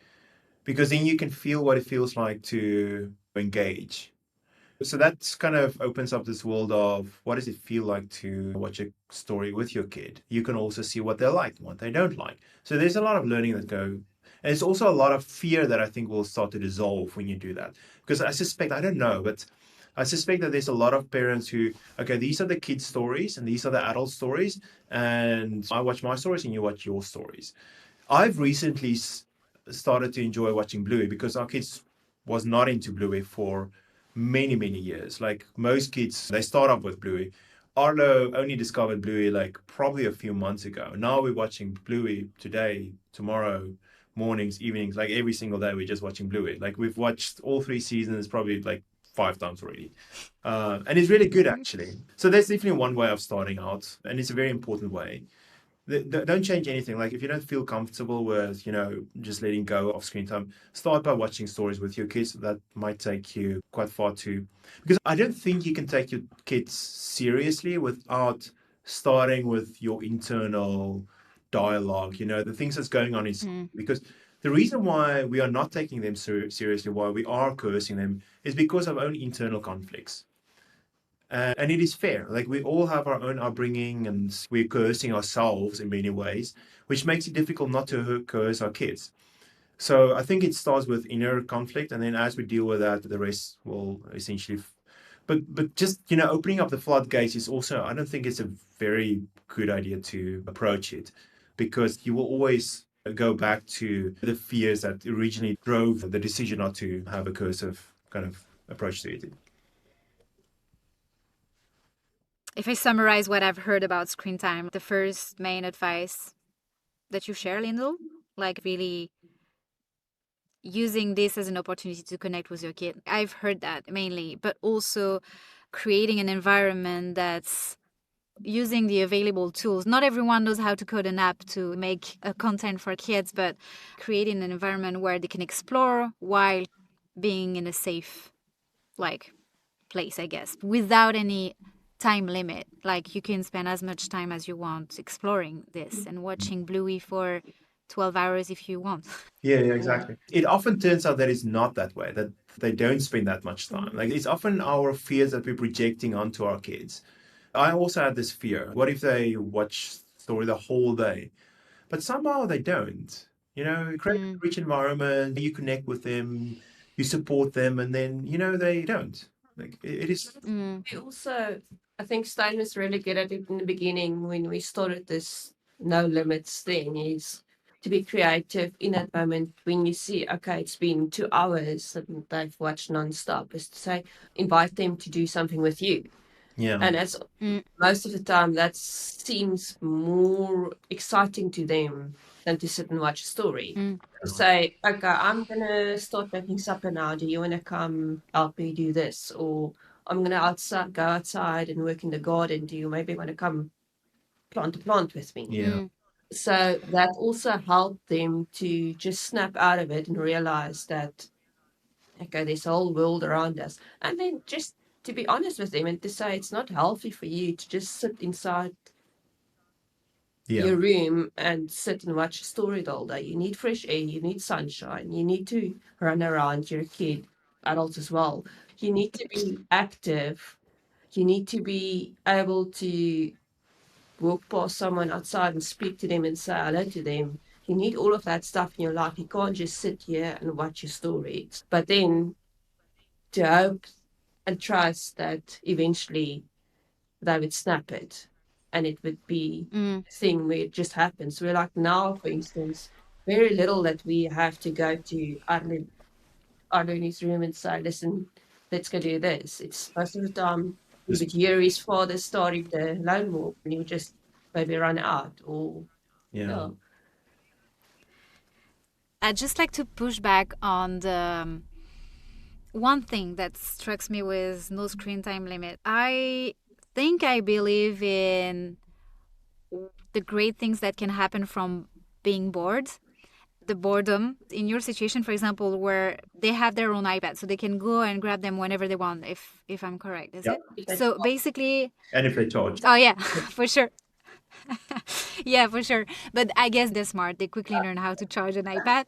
Because then you can feel what it feels like to engage. So that's kind of opens up this world of what does it feel like to watch a story with your kid. You can also see what they like and what they don't like. So there's a lot of learning that go. And it's also a lot of fear that I think will start to dissolve when you do that. Because I suspect, I don't know, but I suspect that there's a lot of parents who, okay, these are the kids' stories and these are the adult stories. And I watch my stories and you watch your stories. I've recently started to enjoy watching Bluey because our kids was not into Bluey for many years. Like most kids, they start off with Bluey. Arlo only discovered Bluey like probably a few months ago. Now we're watching Bluey today, tomorrow, mornings, evenings, like every single day we're just watching Bluey. Like we've watched all 3 seasons probably like 5 times already. And it's really good actually. So that's definitely one way of starting out, and it's a very important way. Don't change anything. Like if you don't feel comfortable with, just letting go of screen time, start by watching stories with your kids. That might take you quite far too. Because I don't think you can take your kids seriously without starting with your internal dialogue, the things that's going on inside. Because the reason why we are not taking them seriously, why we are coercing them, is because of our own internal conflicts. And it is fair. Like we all have our own upbringing and we're coercing ourselves in many ways, which makes it difficult not to coerce our kids. So I think it starts with inner conflict. And then as we deal with that, the rest will essentially. But just, opening up the floodgates is also, I don't think it's a very good idea to approach it, because you will always go back to the fears that originally drove the decision not to have a coercive kind of approach to it. If I summarize what I've heard about screen time, the first main advice that you share, Lindl, like really using this as an opportunity to connect with your kid. I've heard that mainly, but also creating an environment that's using the available tools. Not everyone knows how to code an app to make a content for kids, but creating an environment where they can explore while being in a safe, place, I guess, without any time limit. Like you can spend as much time as you want exploring this and watching Bluey for 12 hours if you want. Yeah, exactly. It often turns out that it's not that way, that they don't spend that much time. Like it's often our fears that we're projecting onto our kids. I also had this fear. What if they watch story the whole day? But somehow they don't. You create a rich environment, you connect with them, you support them, and then, they don't. Like it is. We also, I think Steyn was really good at it in the beginning when we started this no limits thing, is to be creative in that moment when you see, okay, it's been 2 hours and they've watched nonstop, is to say, invite them to do something with you. Yeah. And as most of the time, that seems more exciting to them than to sit and watch a story. Say, okay, I'm going to start making supper now. Do you want to come help me do this? Or I'm going to go outside and work in the garden. Do you maybe want to come plant a plant with me? Yeah. So that also helped them to just snap out of it and realize that, okay, there's a whole world around us. And then just to be honest with them and to say it's not healthy for you to just sit inside your room and sit and watch a story the whole day. You need fresh air, you need sunshine, you need to run around. You're a kid, adults as well. You need to be active. You need to be able to walk past someone outside and speak to them and say hello to them. You need all of that stuff in your life. You can't just sit here and watch your story. But then to hope and trust that eventually they would snap it and it would be a thing where it just happens. We're like now, for instance, very little that we have to go to Arlene's room and say, listen, let's go do this. It's most of the time you would hear his father starting the lone wolf and he would just maybe run out or I'd just like to push back on the one thing that strikes me with no screen time limit. I think I believe in the great things that can happen from being bored. The boredom in your situation, for example, where they have their own iPad, so they can go and grab them whenever they want, if I'm correct, is it? So basically, and if they charge. Oh yeah, for sure. Yeah, for sure. But I guess they're smart. They quickly learn how to charge an iPad.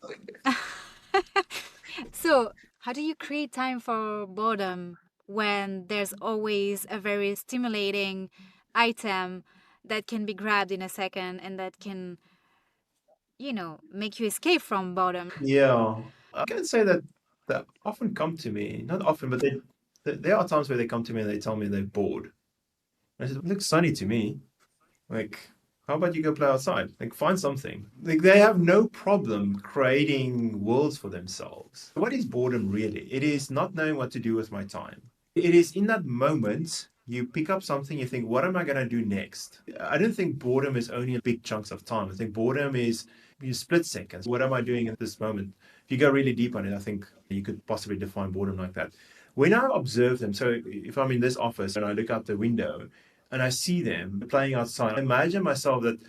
So, how do you create time for boredom when there's always a very stimulating item that can be grabbed in a second and that can, make you escape from boredom? Yeah. I can say that often come to me, not often, but there are times where they come to me and they tell me they're bored. I said, it looks sunny to me. Like, how about you go play outside? Like, find something. Like, they have no problem creating worlds for themselves. What is boredom really? It is not knowing what to do with my time. It is in that moment you pick up something, you think, what am I going to do next? I don't think boredom is only big chunks of time. I think boredom is split seconds. What am I doing at this moment? If you go really deep on it, I think you could possibly define boredom like that. When I observe them, so if I'm in this office and I look out the window and I see them playing outside, I imagine myself that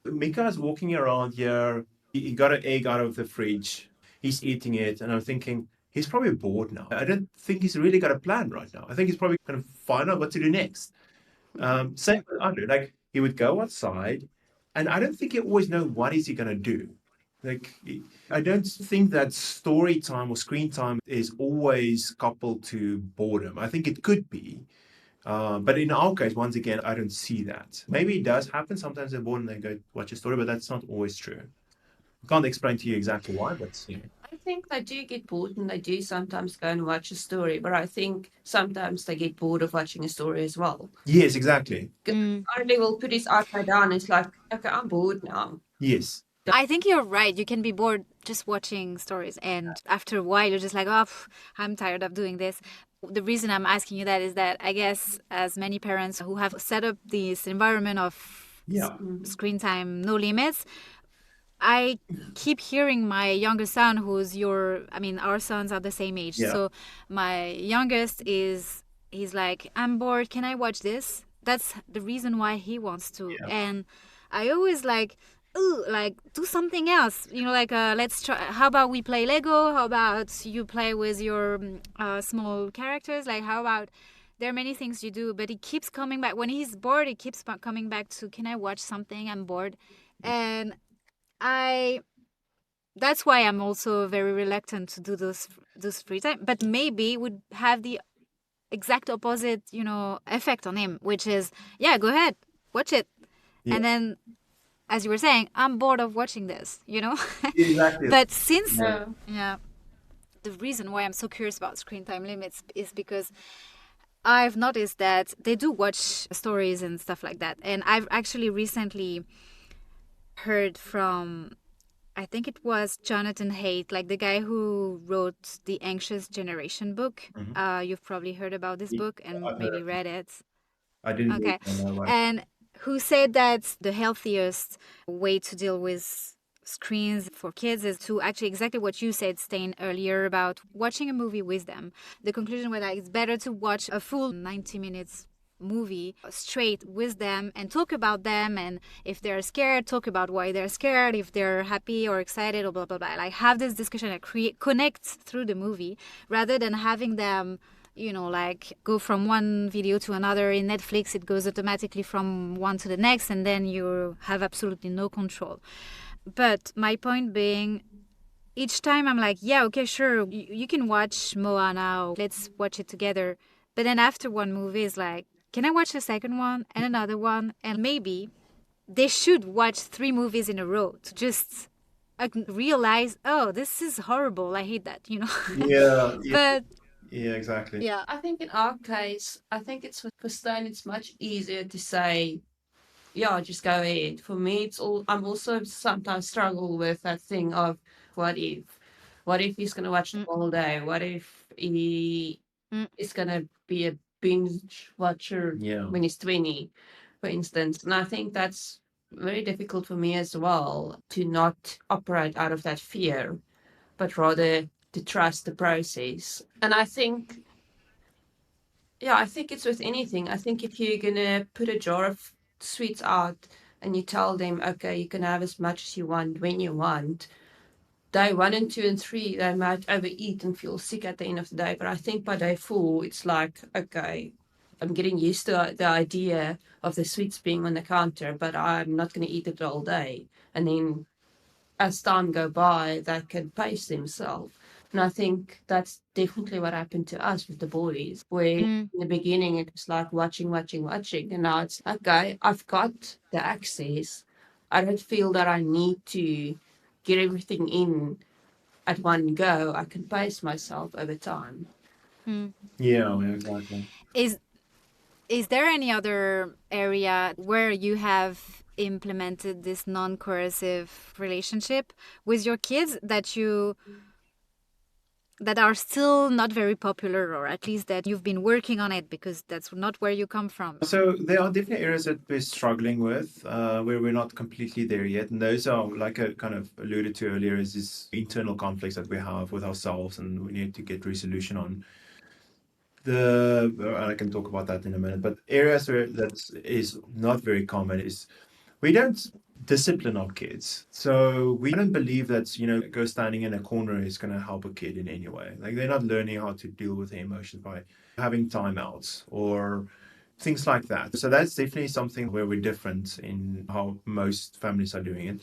Mika is walking around here. He got an egg out of the fridge. He's eating it. And I'm thinking, he's probably bored now. I don't think he's really got a plan right now. I think he's probably going to find out what to do next. Same with Andrew. Like, he would go outside, and I don't think he always know what is he going to do. Like, I don't think that story time or screen time is always coupled to boredom. I think it could be. But in our case, once again, I don't see that. Maybe it does happen. Sometimes they're bored and they go watch a story, but that's not always true. I can't explain to you exactly why, but I think they do get bored and they do sometimes go and watch a story, but I think sometimes they get bored of watching a story as well. Yes, exactly. Arlie will put his iPad down and it's like, okay, I'm bored now. Yes. I think you're right. You can be bored just watching stories, and after a while, you're just like, oh, I'm tired of doing this. The reason I'm asking you that is that I guess as many parents who have set up this environment of screen time, no limits, I keep hearing my youngest son, our sons are the same age. Yeah. So my youngest he's like, I'm bored. Can I watch this? That's the reason why he wants to. Yeah. And I always do something else. Let's try. How about we play Lego? How about you play with your small characters? Like, how about there are many things you do, but he keeps coming back. When he's bored, he keeps coming back to, can I watch something? I'm bored. And that's why I'm also very reluctant to do those free time. But maybe it would have the exact opposite, effect on him, which is, yeah, go ahead, watch it. Yeah. And then, as you were saying, I'm bored of watching this, Exactly. But since, Yeah. the reason why I'm so curious about screen time limits is because I've noticed that they do watch stories and stuff like that. And I've actually recently heard from, I think it was Jonathan Haidt, like the guy who wrote the Anxious Generation book. You've probably heard about this book and maybe read it. I didn't read Okay. it, no, right. And who said that the healthiest way to deal with screens for kids is to actually exactly what you said, Steyn, earlier about watching a movie with them. The conclusion was that it's better to watch a full 90 minutes movie straight with them and talk about them, and if they're scared, talk about why they're scared, if they're happy or excited or blah blah blah, like have this discussion that connects through the movie rather than having them like go from one video to another. In Netflix it goes automatically from one to the next and then you have absolutely no control. But my point being, each time I'm like, yeah, okay, sure, you can watch Moana, let's watch it together. But then after one movie is like, can I watch the second one and another one? And maybe they should watch 3 movies in a row to just realize, oh, this is horrible. I hate that, Yeah. But Yeah, exactly. yeah. I think in our case, I think it's for Steyn, it's much easier to say, yeah, just go ahead. For me, I'm also sometimes struggle with that thing of what if he's going to watch the whole day? What if he is going to be a binge watcher when he's 20, for instance? And I think that's very difficult for me as well, to not operate out of that fear, but rather to trust the process. And I think it's with anything. I think if you're gonna put a jar of sweets out and you tell them, okay, you can have as much as you want when you want, day 1 and 2 and 3, they might overeat and feel sick at the end of the day. But I think by day 4, it's like, okay, I'm getting used to the idea of the sweets being on the counter, but I'm not going to eat it all day. And then as time go by, they can pace themselves. And I think that's definitely what happened to us with the boys, where in the beginning it was like watching. And now it's, okay, I've got the access. I don't feel that I need to get everything in at one go. I can pace myself over time. Yeah, exactly. Is there any other area where you have implemented this non-coercive relationship with your kids that are still not very popular, or at least that you've been working on it because that's not where you come from? So there are definitely areas that we're struggling with, where we're not completely there yet. And those are, like I kind of alluded to earlier, is this internal conflicts that we have with ourselves and we need to get resolution on. I can talk about that in a minute, but areas where that is not very common is we don't discipline our kids. So we don't believe that, go standing in a corner is going to help a kid in any way. Like they're not learning how to deal with their emotions by having timeouts or things like that. So that's definitely something where we're different in how most families are doing it.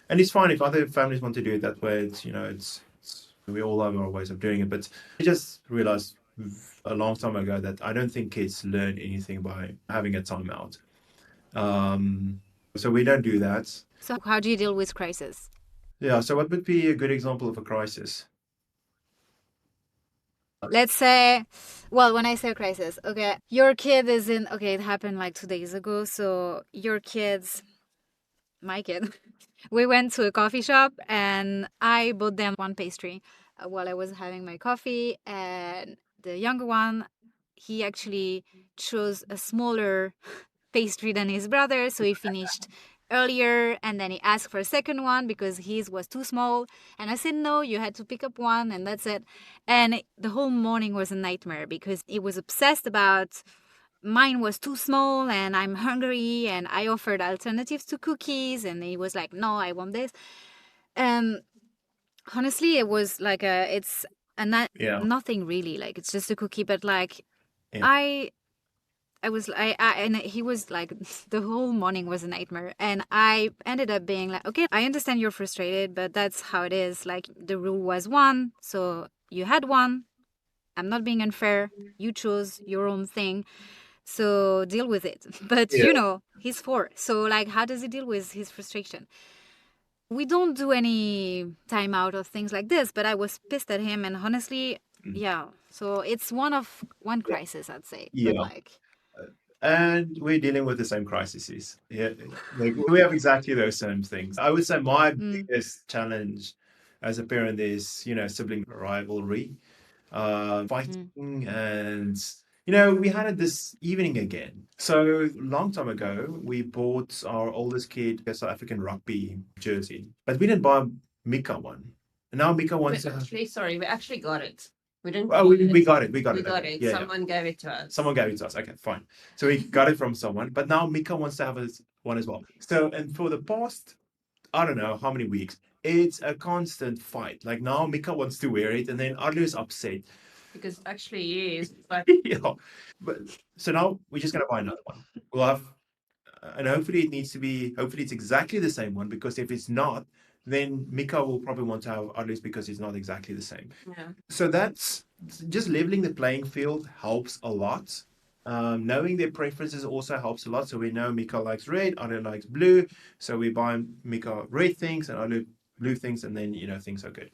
And it's fine if other families want to do it that way. It's we all have our ways of doing it. But I just realized a long time ago that I don't think kids learn anything by having a timeout. So we don't do that. So how do you deal with crisis? Yeah, so what would be a good example of a crisis? Let's say, well, when I say crisis, okay, your kid is in, okay, it happened like 2 days ago. So my kid, we went to a coffee shop and I bought them one pastry while I was having my coffee. And the younger one, he actually chose a smaller pastry than his brother. So he finished earlier and then he asked for a second one because his was too small. And I said, no, you had to pick up one and that's it. And the whole morning was a nightmare because he was obsessed about mine was too small and I'm hungry, and I offered alternatives to cookies and he was like, no, I want this. Honestly, it was like nothing really, like it's just a cookie, but like I and he was like, the whole morning was a nightmare. And I ended up being like, okay, I understand you're frustrated, but that's how it is. Like, the rule was one, so you had one. I'm not being unfair. You chose your own thing, so deal with it. But Yeah. he's four. So, like, how does he deal with his frustration? We don't do any timeout or things like this, but I was pissed at him. And honestly, Mm. yeah. So it's one Yeah. crisis, I'd say. But Yeah. like, And we're dealing with the same crises. Yeah, like we have exactly those same things. I would say my mm, biggest challenge as a parent is, sibling rivalry, mm, fighting, and we had it this evening again. So a long time ago, we bought our oldest kid a South African rugby jersey, but we didn't buy Mika one. And now Mika wants to. We actually got it. We didn't Oh, buy we it. got it. We got We it. got Okay. it. Yeah, yeah. Someone gave it to us. Someone gave it to us. Okay, fine. So we got it from someone, but now Mika wants to have one as well. So, and for the past, I don't know how many weeks, it's a constant fight. Like now Mika wants to wear it, and then Arlo is upset. Because actually he is. But Yeah. But so now we're just gonna buy another one. We'll have, and hopefully it needs to be, hopefully it's exactly the same one, because if it's not, then Mika will probably want to have Arlo's because it's not exactly the same. yeah. So that's just leveling the playing field helps a lot. Knowing their preferences also helps a lot. So we know Mika likes red, Anu likes blue. So we buy Mika red things and Anu blue things, and then things are good.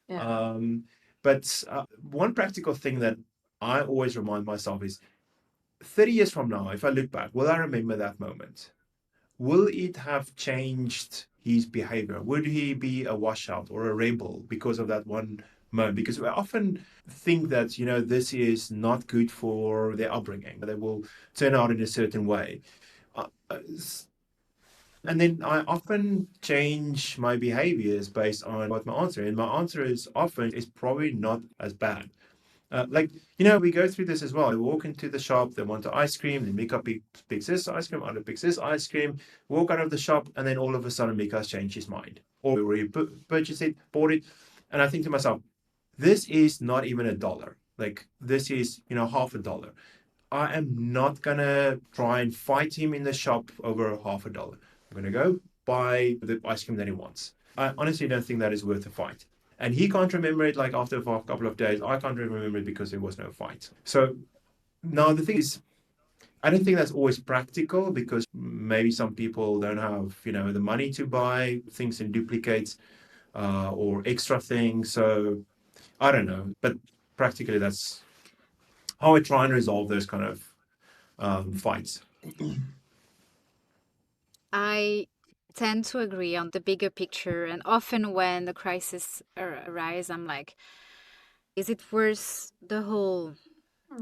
Yeah. But one practical thing that I always remind myself is 30 years from now, if I look back, will I remember that moment? Will it have changed his behavior? Would he be a washout or a rebel because of that one moment? Because we often think that, this is not good for their upbringing. They will turn out in a certain way. Uh, uh, and then I often change my behaviors based on what my answer is. And my answer is often is probably not as bad. Like, we go through this as well. They walk into the shop, they want the ice cream, then Mika picks this ice cream, Anna picks this ice cream, walk out of the shop, and then all of a sudden Mika's changed his mind. Or we already purchased it, bought it. And I think to myself, this is not even $1. Like, this is, half $1. I am not gonna try and fight him in the shop over half $1. I'm gonna go buy the ice cream that he wants. I honestly don't think that is worth a fight. And he can't remember it like after a couple of days. I can't remember it because there was no fight. So now the thing is, I don't think that's always practical because maybe some people don't have, the money to buy things in duplicates or extra things. So I don't know. But practically, that's how I try and resolve those kind of fights. I tend to agree on the bigger picture. And often when the crisis arise, I'm like, is it worth the whole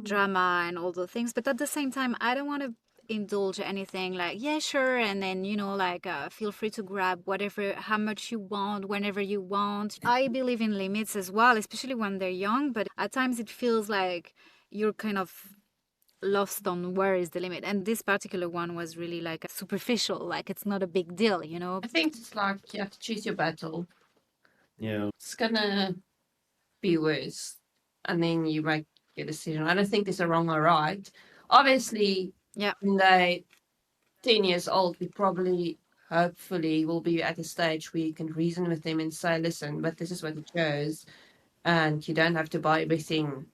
drama and all the things? But at the same time, I don't want to indulge anything like, yeah, sure. And then, like, feel free to grab whatever, how much you want, whenever you want. I believe in limits as well, especially when they're young. But at times it feels like you're kind of lost on where is the limit. And this particular one was really like superficial, like it's not a big deal. I think it's like you have to choose your battle. Yeah. It's gonna be worse. And then you make your decision. I don't think there's a wrong or right. Obviously, Yeah. when they 10 years old, we probably hopefully will be at a stage where you can reason with them and say, listen, but this is what you chose, and you don't have to buy everything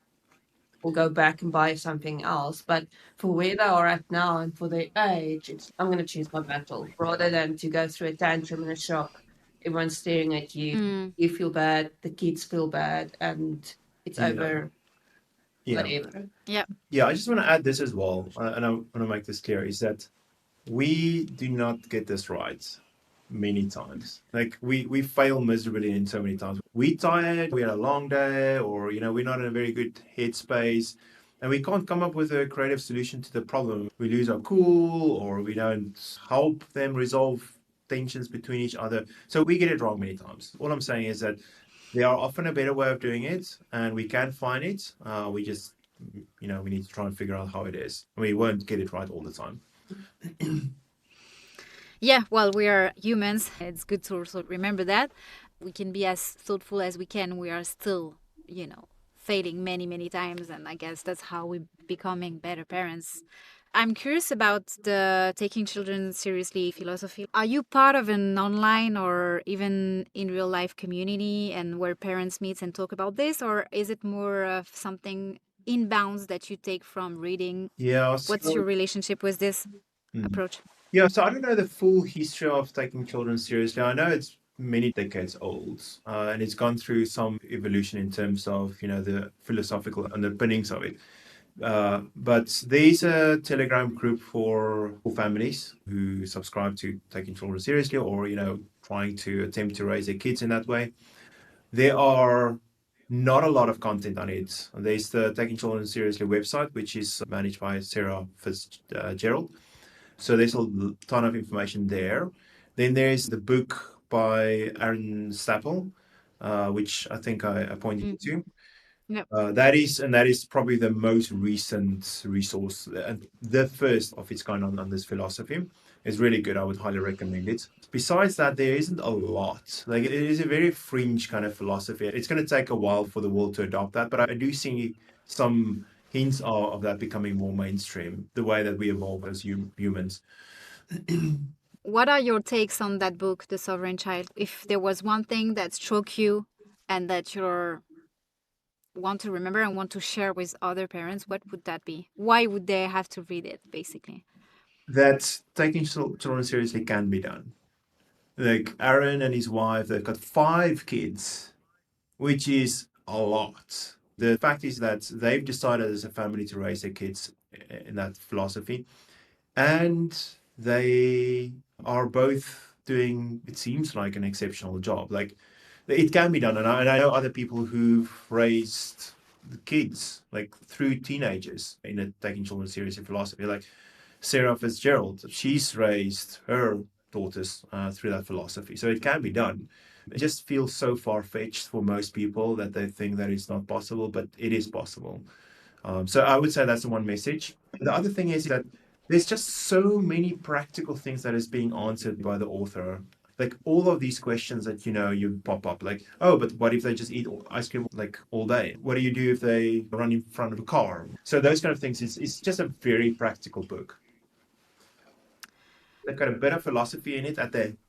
or go back and buy something else. But for where they are at now and for their age, I'm going to choose my battle rather than to go through a tantrum in a shop. Everyone's staring at you. Mm. You feel bad. The kids feel bad, and it's Yeah. over. Yeah. Whatever. Yeah. Yeah, I just want to add this as well, and I want to make this clear, is that we do not get this right many times. Like we fail miserably in so many times. We tired, we had a long day, or we're not in a very good headspace, and we can't come up with a creative solution to the problem. We lose our cool, or we don't help them resolve tensions between each other. So we get it wrong many times. All I'm saying is that there are often a better way of doing it, and we can find it. We just, we need to try and figure out how it is. We won't get it right all the time. Yeah, well, we are humans. It's good to also remember that. We can be as thoughtful as we can. We are still, failing many, many times. And I guess that's how we're becoming better parents. I'm curious about the taking children seriously philosophy. Are you part of an online or even in real life community and where parents meet and talk about this? Or is it more of something inbounds that you take from reading? Yeah. What's your relationship with this approach? Yeah, so I don't know the full history of taking children seriously. I know it's many decades old, and it's gone through some evolution in terms of, the philosophical underpinnings of it. But there's a Telegram group for families who subscribe to taking children seriously, or, trying to attempt to raise their kids in that way. There are not a lot of content on it. There's the Taking Children Seriously website, which is managed by Sarah Fitzgerald. So there's a ton of information there. Then there's the book by Aaron Staple, which I think I pointed you to. Yep. That is probably the most recent resource and the first of its kind on this philosophy. It's really good. I would highly recommend it. Besides that, there isn't a lot. Like, it is a very fringe kind of philosophy. It's going to take a while for the world to adopt that, but I do see some hints of that becoming more mainstream, the way that we evolve as humans. What are your takes on that book, The Sovereign Child? If there was one thing that struck you and that you want to remember and want to share with other parents, what would that be? Why would they have to read it, basically? That taking children seriously can be done. Like, Aaron and his wife, they've got 5 kids, which is a lot. The fact is that they've decided as a family to raise their kids in that philosophy, and they are both doing, it seems like, an exceptional job. Like, it can be done, and I know other people who've raised the kids like through teenagers in a taking children seriously philosophy. Like Sarah Fitzgerald, she's raised her daughters through that philosophy, so it can be done. It just feels so far-fetched for most people that they think that it's not possible, but it is possible. So I would say that's the one message. The other thing is that there's just so many practical things that is being answered by the author. Like, all of these questions that, you pop up, like, oh, but what if they just eat ice cream like all day? What do you do if they run in front of a car? So those kind of things, it's just a very practical book. They've got a bit of philosophy in it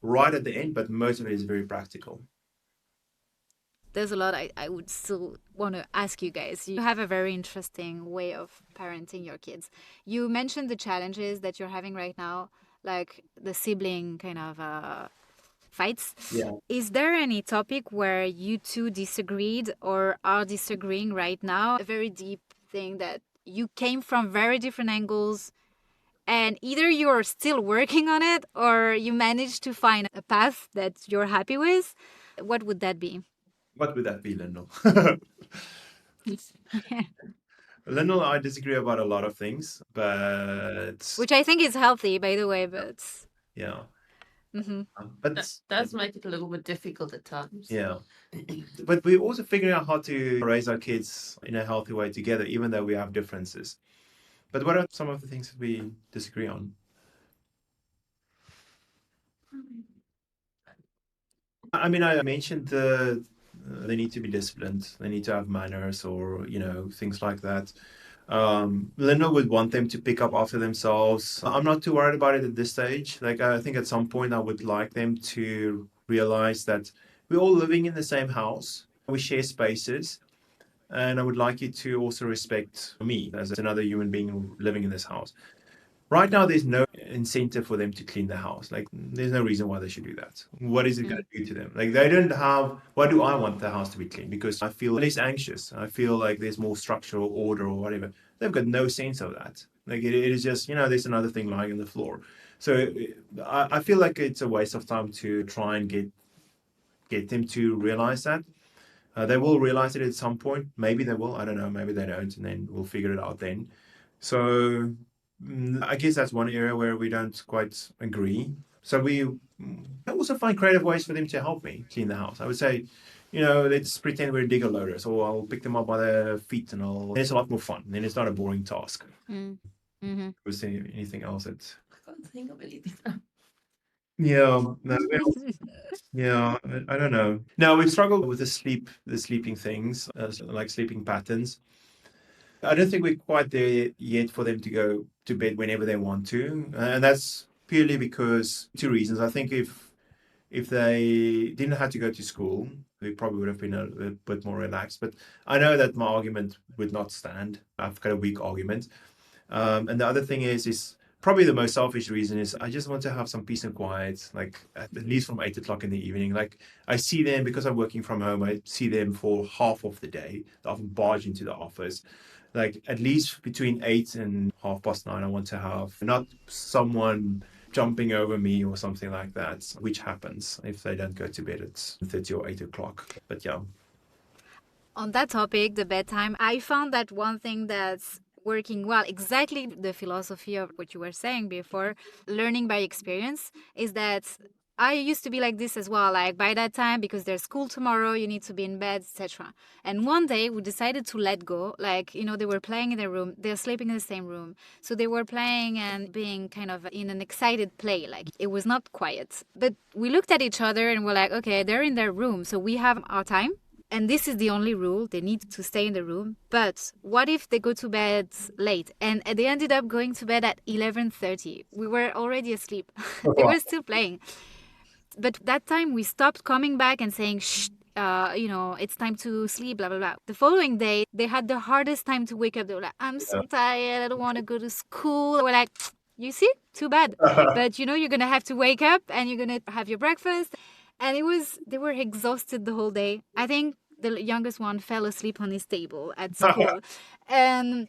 right at the end, but most of it is very practical. There's a lot I would still want to ask you guys. You have a very interesting way of parenting your kids. You mentioned the challenges that you're having right now, like the sibling kind of fights. Yeah. Is there any topic where you two disagreed or are disagreeing right now? A very deep thing that you came from very different angles, and either you're still working on it or you managed to find a path that you're happy with. What would that be? What would that be, Lindl? Lindl and I disagree about a lot of things, but Which I think is healthy, by the way, but yeah. mm-hmm. But That does make it a little bit difficult at times. yeah. But we're also figuring out how to raise our kids in a healthy way together, even though we have differences. But what are some of the things that we disagree on? I mean, I mentioned they need to be disciplined. They need to have manners, or, things like that. Linda would want them to pick up after themselves. I'm not too worried about it at this stage. Like, I think at some point I would like them to realize that we're all living in the same house. We share spaces. And I would like you to also respect me as another human being living in this house. Right now, there's no incentive for them to clean the house. Like, there's no reason why they should do that. What is it going to do to them? Like, they don't have, why do I want the house to be clean? Because I feel less anxious. I feel like there's more structural order or whatever. They've got no sense of that. Like, it is just, there's another thing lying on the floor. So I feel like it's a waste of time to try and get them to realize that. They will realize it at some point. Maybe they will. I don't know. Maybe they don't. And then we'll figure it out then. So I guess that's one area where we don't quite agree. So we also find creative ways for them to help me clean the house. I would say, let's pretend we're digger loaders, or I'll pick them up by their feet, and it's a lot more fun. Then it's not a boring task. Mm-hmm. Was there anything else that? I can't think of anything. Yeah, no, yeah, I don't know. No, we've struggled with the sleeping things, like sleeping patterns. I don't think we're quite there yet for them to go to bed whenever they want to, and that's purely because two reasons. I think if they didn't have to go to school, we probably would have been a bit more relaxed. But I know that my argument would not stand. I've got a weak argument. And the other thing is probably the most selfish reason is I just want to have some peace and quiet, like at least from 8 o'clock in the evening. Like I see them because I'm working from home. I see them for half of the day. They often barge into the office. Like at least between 8 and 9:30, I want to have not someone jumping over me or something like that, which happens if they don't go to bed at 30 or 8 o'clock. But yeah. On that topic, the bedtime, I found that one thing that's working well, exactly the philosophy of what you were saying before, learning by experience, is that I used to be like this as well. Like by that time, because there's school tomorrow, you need to be in bed, etc. And one day we decided to let go. Like, they were playing in their room, they're sleeping in the same room. So they were playing and being kind of in an excited play. Like it was not quiet. But we looked at each other and we're like, okay, they're in their room. So we have our time. And this is the only rule. They need to stay in the room. But what if they go to bed late? And they ended up going to bed at 11:30. We were already asleep. They were still playing. But that time we stopped coming back and saying, shh, it's time to sleep, blah, blah, blah. The following day, they had the hardest time to wake up. They were like, I'm so tired. I don't want to go to school. We're like, you see, too bad. But, you're going to have to wake up and you're going to have your breakfast. And they were exhausted the whole day. I think the youngest one fell asleep on his table at school. And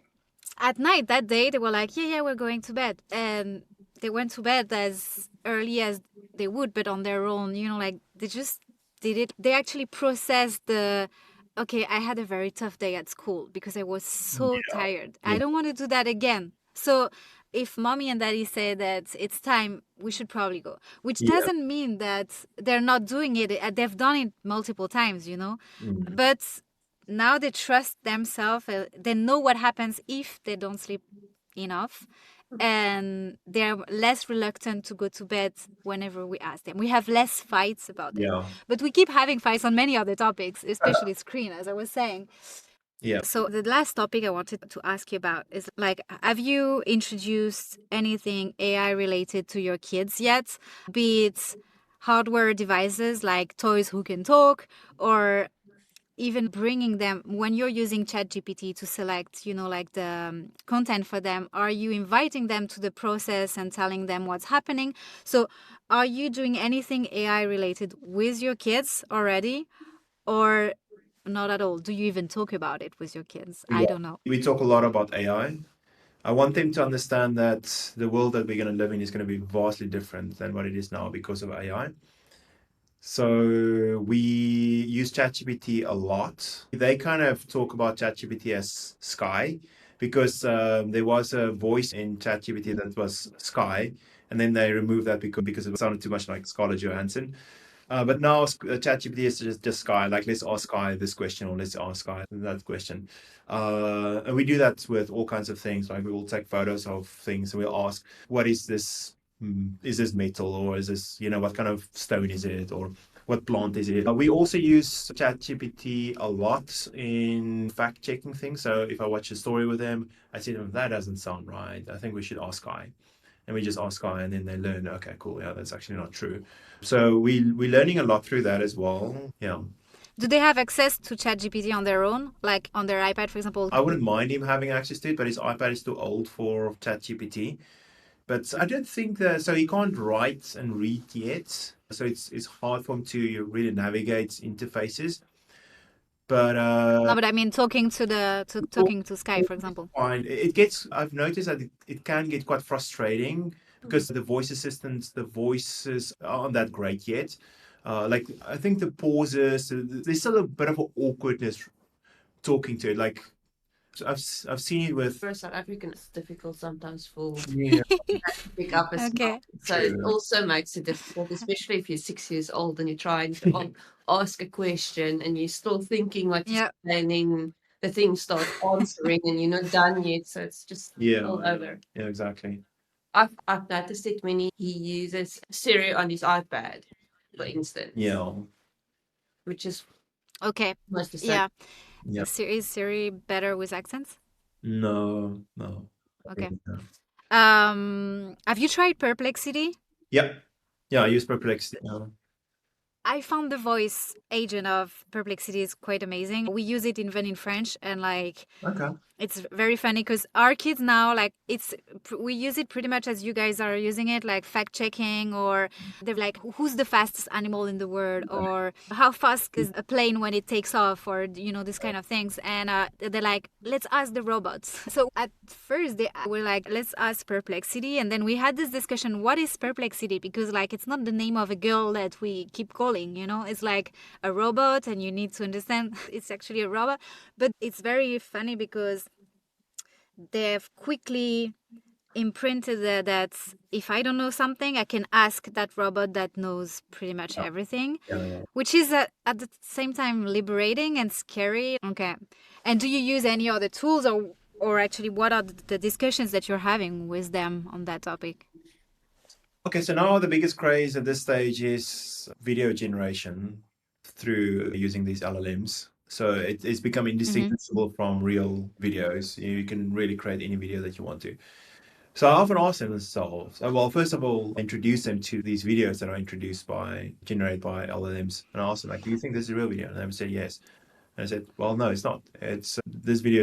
at night that day, they were like, yeah, we're going to bed. And they went to bed as early as they would, but on their own, like they just did it. They actually processed okay, I had a very tough day at school because I was so tired. I don't want to do that again. So if mommy and daddy say that it's time, we should probably go, which doesn't mean that they're not doing it. They've done it multiple times, but now they trust themselves. They know what happens if they don't sleep enough, and they're less reluctant to go to bed whenever we ask them. We have less fights about it, but we keep having fights on many other topics, especially screen, as I was saying. Yeah. So the last topic I wanted to ask you about is like, have you introduced anything AI related to your kids yet? Be it hardware devices like toys who can talk, or even bringing them when you're using ChatGPT to select, like the content for them. Are you inviting them to the process and telling them what's happening? So are you doing anything AI related with your kids already, or not at all? Do you even talk about it with your kids? I don't know. We talk a lot about AI. I want them to understand that the world that we're going to live in is going to be vastly different than what it is now because of AI. So we use ChatGPT a lot. They kind of talk about ChatGPT as Sky because there was a voice in ChatGPT that was Sky, and then they removed that because it sounded too much like Scarlett Johansson. But now ChatGPT is just Sky, like let's ask Sky this question or let's ask Sky that question. And we do that with all kinds of things. Like we will take photos of things and we'll ask, what is this? Is this metal, or is this, what kind of stone is it, or what plant is it? We also use ChatGPT a lot in fact checking things. So if I watch a story with them, I see them, that doesn't sound right. I think we should ask Sky. And we just ask Sky, and then they learn, okay, cool, yeah, that's actually not true. So we're learning a lot through that as well. Yeah. Do they have access to ChatGPT on their own, like on their iPad, for example? I wouldn't mind him having access to it, but his iPad is too old for ChatGPT. But I don't think that, so he can't write and read yet. So it's hard for him to really navigate interfaces. But no, but I mean talking to Sky, for example. Fine. I've noticed that it can get quite frustrating because the voice assistants, the voices aren't that great yet. Like I think the pauses, there's still a bit of an awkwardness talking to it. Like I've seen it with For South African, it's difficult sometimes for yeah. pick up as Okay. well. So it also makes it difficult, especially if you're 6 years old and you're trying to ask a question and you're still thinking what you're saying, the thing starts answering and you're not done yet. So it's just all over. Yeah, exactly. I've noticed it when he uses Siri on his iPad, for instance. Yeah. Which is okay. most the same. Yeah. Yeah. Is Siri better with accents? No, no. Okay. No. Have you tried Perplexity? Yeah, yeah. I use Perplexity. I found the voice agent of Perplexity is quite amazing. We use it even in French, and like Okay. it's very funny because our kids now, like, we use it pretty much as you guys are using it, like fact checking, or they're like, who's the fastest animal in the world, or how fast is a plane when it takes off, or this kind of things. And they're like, let's ask the robots. So at first they were like, let's ask Perplexity, and then we had this discussion, what is Perplexity? Because like it's not the name of a girl that we keep calling, it's like a robot, and you need to understand it's actually a robot. But it's very funny because they've quickly imprinted that if I don't know something, I can ask that robot that knows pretty much everything, Yeah. which is at the same time liberating and scary. Okay. And do you use any other tools, or actually what are the discussions that you're having with them on that topic? Okay, so now the biggest craze at this stage is video generation through using these LLMs. So it's become indistinguishable from real videos. You can really create any video that you want to. So I often ask them themselves, well, first of all, introduce them to these videos that are generated by LLMs. And I ask them, like, do you think this is a real video? And they would say yes. And I said, well, no, it's not. This video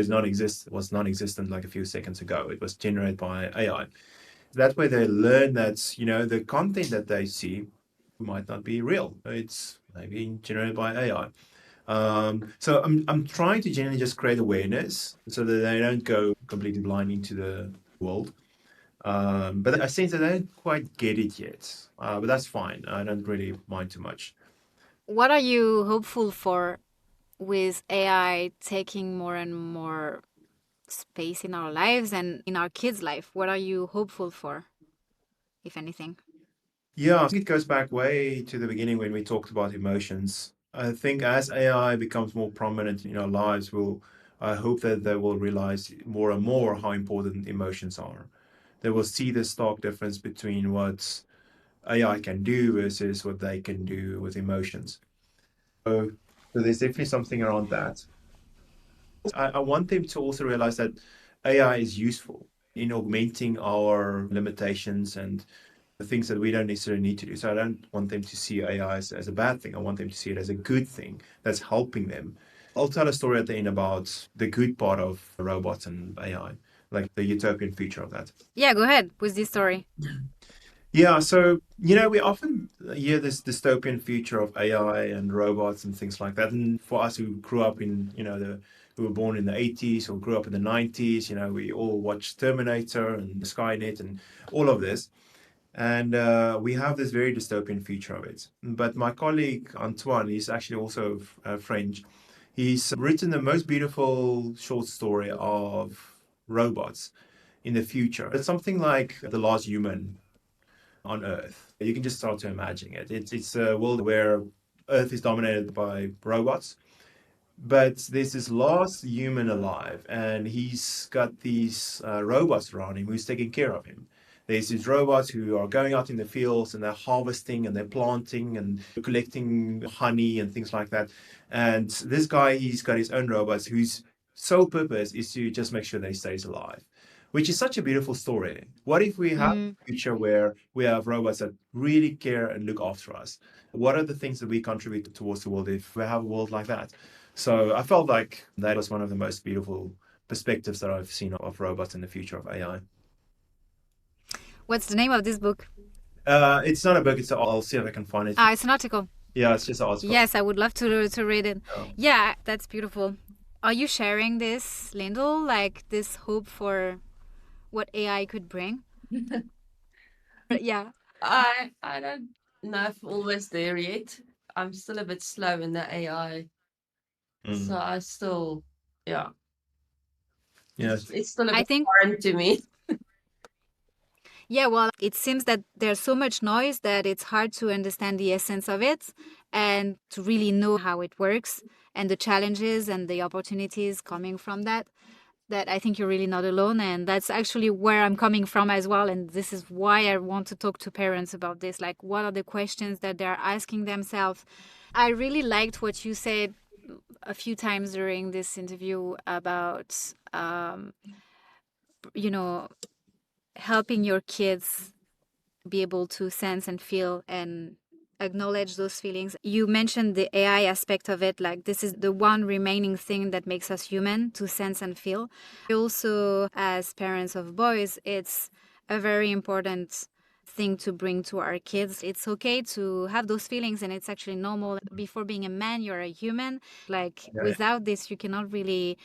was non-existent like a few seconds ago. It was generated by AI. That way they learn that, the content that they see might not be real. It's maybe generated by AI. So I'm trying to generally just create awareness so that they don't go completely blind into the world. But I sense that they don't quite get it yet. But that's fine. I don't really mind too much. What are you hopeful for with AI taking more and more space in our lives and in our kids' life? What are you hopeful for, if anything? Yeah, I think it goes back way to the beginning when we talked about emotions. I think as AI becomes more prominent in our lives, I hope that they will realize more and more how important emotions are. They will see the stark difference between what AI can do versus what they can do with emotions. So there's definitely something around that. I want them to also realize that AI is useful in augmenting our limitations and the things that we don't necessarily need to do. So I don't want them to see AI as a bad thing. I want them to see it as a good thing that's helping them. I'll tell a story at the end about the good part of robots and AI, like the utopian future of that. Yeah, go ahead with this story. Yeah, so we often hear this dystopian future of AI and robots and things like that. And for us who grew up in, who were born in the 80s or grew up in the 90s, we all watched Terminator and Skynet and all of this. And we have this very dystopian future of it. But my colleague Antoine, he's actually also French. He's written the most beautiful short story of robots in the future. It's something like The Last Human on Earth. You can just start to imagine it. It's a world where Earth is dominated by robots, but there's this last human alive, and he's got these robots around him who's taking care of him. There's these robots who are going out in the fields and they're harvesting and they're planting and collecting honey and things like that. And this guy, he's got his own robots whose sole purpose is to just make sure that he stays alive, which is such a beautiful story. What if we have a future where we have robots that really care and look after us? What are the things that we contribute towards the world if we have a world like that? So I felt like that was one of the most beautiful perspectives that I've seen of robots and the future of AI. What's the name of this book? It's not a book. I'll see if I can find it. It's an article. Yeah, it's just an article. Yes, I would love to read it. Oh. Yeah, that's beautiful. Are you sharing this, Lindl, like this hope for what AI could bring? Yeah. I don't know if I'm always there yet. I'm still a bit slow in the AI. So I still, yeah. Yes. It's still a bit foreign to me. Yeah, well, it seems that there's so much noise that it's hard to understand the essence of it and to really know how it works and the challenges and the opportunities coming from that I think you're really not alone. And that's actually where I'm coming from as well. And this is why I want to talk to parents about this. Like, what are the questions that they're asking themselves? I really liked what you said a few times during this interview about, you know, helping your kids be able to sense and feel and acknowledge those feelings. You mentioned the AI aspect of it, like this is the one remaining thing that makes us human, to sense and feel. Also, as parents of boys, it's a very important thing to bring to our kids. It's okay to have those feelings, and it's actually normal. Before being a man, you're a human. Like, Yeah. without this, you cannot really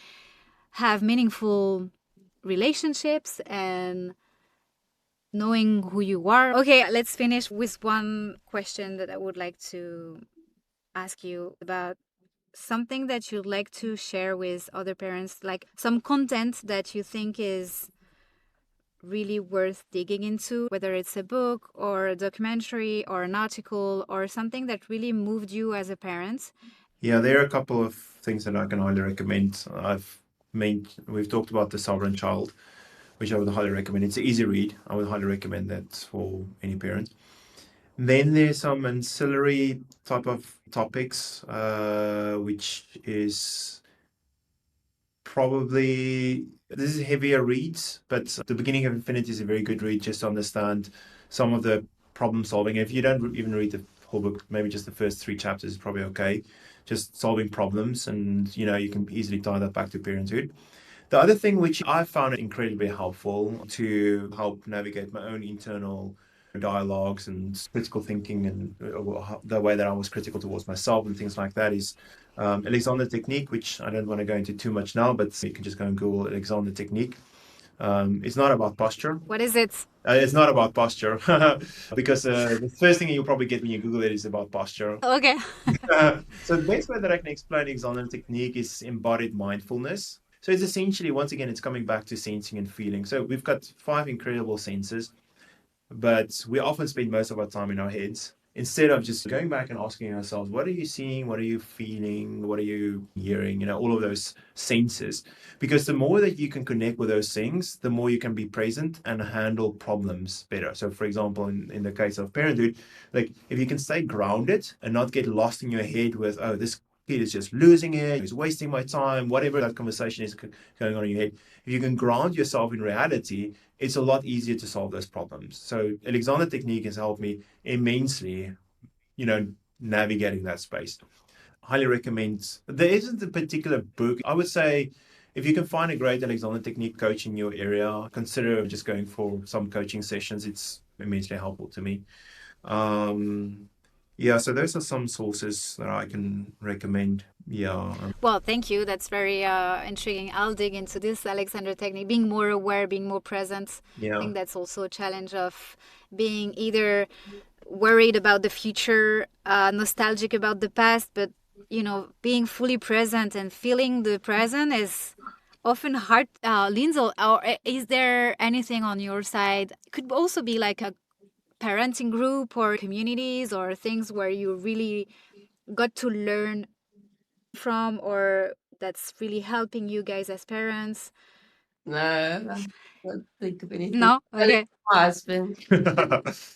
have meaningful relationships and knowing who you are. Okay, let's finish with one question that I would like to ask you about something that you'd like to share with other parents, like some content that you think is really worth digging into, whether it's a book or a documentary or an article or something that really moved you as a parent. Yeah, there are a couple of things that I can highly recommend. We've talked about The Sovereign Child, which I would highly recommend. It's an easy read. I would highly recommend that for any parent. Then there's some ancillary type of topics, which is probably, this is heavier reads, but The Beginning of Infinity is a very good read just to understand some of the problem solving. If you don't even read the whole book, maybe just the first 3 chapters is probably okay. Just solving problems, and you can easily tie that back to parenthood. The other thing which I found incredibly helpful to help navigate my own internal dialogues and critical thinking, and the way that I was critical towards myself and things like that, is Alexander technique, which I don't want to go into too much now, but you can just go and Google Alexander technique. It's not about posture. What is it? It's not about posture because the first thing you'll probably get when you Google it is about posture. Okay. So the best way that I can explain Alexander technique is embodied mindfulness. So it's essentially, once again, it's coming back to sensing and feeling. So we've got 5 incredible senses, but we often spend most of our time in our heads instead of just going back and asking ourselves, what are you seeing? What are you feeling? What are you hearing? All of those senses. Because the more that you can connect with those things, the more you can be present and handle problems better. So, for example, in the case of parenthood, like if you can stay grounded and not get lost in your head with, oh, this kid is just losing it, he's wasting my time, whatever that conversation is going on in your head. If you can ground yourself in reality, it's a lot easier to solve those problems. So Alexander technique has helped me immensely, navigating that space. Highly recommend. There isn't a particular book. I would say if you can find a great Alexander technique coach in your area, consider just going for some coaching sessions. It's immensely helpful to me. Yeah, so those are some sources that I can recommend. Yeah. Well, thank you. That's very intriguing. I'll dig into this Alexander technique, being more aware, being more present. Yeah. I think that's also a challenge of being either worried about the future, nostalgic about the past, but being fully present and feeling the present is often hard. Lindl, or is there anything on your side? It could also be like a parenting group or communities or things where you really got to learn from, or that's really helping you guys as parents. No, I don't think of anything. No? Only Okay. my husband.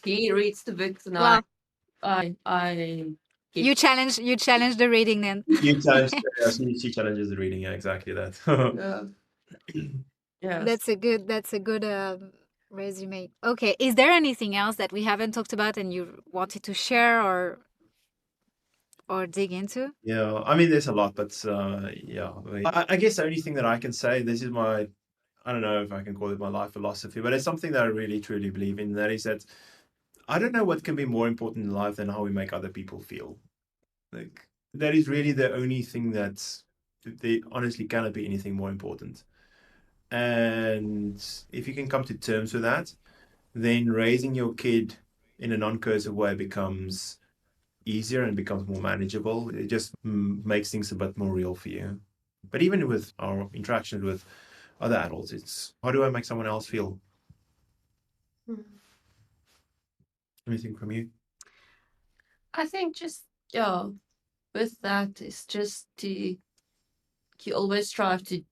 He reads the books, and Well, I you challenge the reading then. You challenge, she challenges the reading. Yeah, exactly that. Yeah. That's a good resume. Okay, is there anything else that we haven't talked about and you wanted to share or dig into? Yeah, I mean, there's a lot, but yeah. I guess the only thing that I can say, this is my, I don't know if I can call it my life philosophy, but it's something that I really truly believe in. That is that I don't know what can be more important in life than how we make other people feel. Like, that is really the only thing that's, there honestly cannot be anything more important. And if you can come to terms with that, then raising your kid in a non-coercive way becomes easier and becomes more manageable. It just makes things a bit more real for you. But even with our interactions with other adults, it's how do I make someone else feel? Anything from you? I think just with that, it's just you always strive to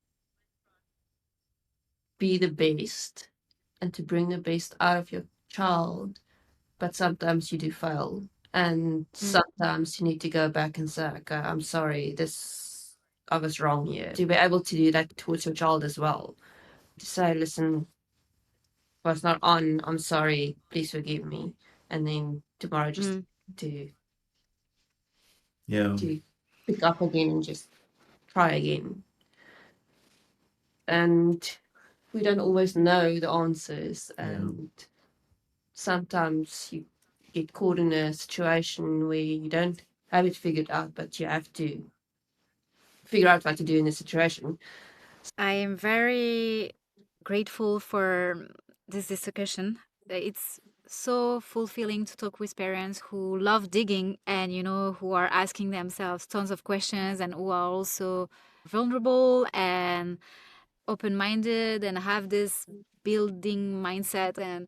be the best and to bring the best out of your child, but sometimes you do fail, and sometimes you need to go back and say, okay, I'm sorry, this I was wrong here. To be able to do that towards your child as well. To say, listen, was not on, I'm sorry, please forgive me. And then tomorrow just to pick up again and just try again. And we don't always know the answers, and sometimes you get caught in a situation where you don't have it figured out, but you have to figure out what to do in the situation. I am very grateful for this discussion. It's so fulfilling to talk with parents who love digging and, who are asking themselves tons of questions and who are also vulnerable and open-minded and have this building mindset. And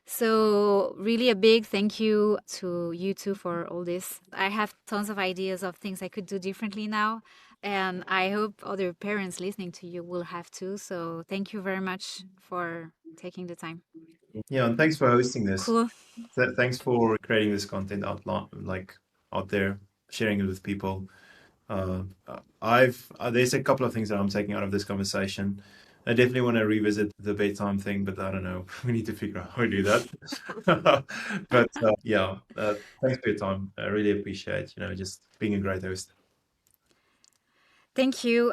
so really a big thank you to you two for all this. I have tons of ideas of things I could do differently now, and I hope other parents listening to you will have too. So thank you very much for taking the time. Yeah, and thanks for hosting this. Cool. Thanks for creating this content out there, sharing it with people. There's a couple of things that I'm taking out of this conversation. I definitely want to revisit the bedtime thing, but I don't know. We need to figure out how to do that. But thanks for your time. I really appreciate, just being a great host. Thank you.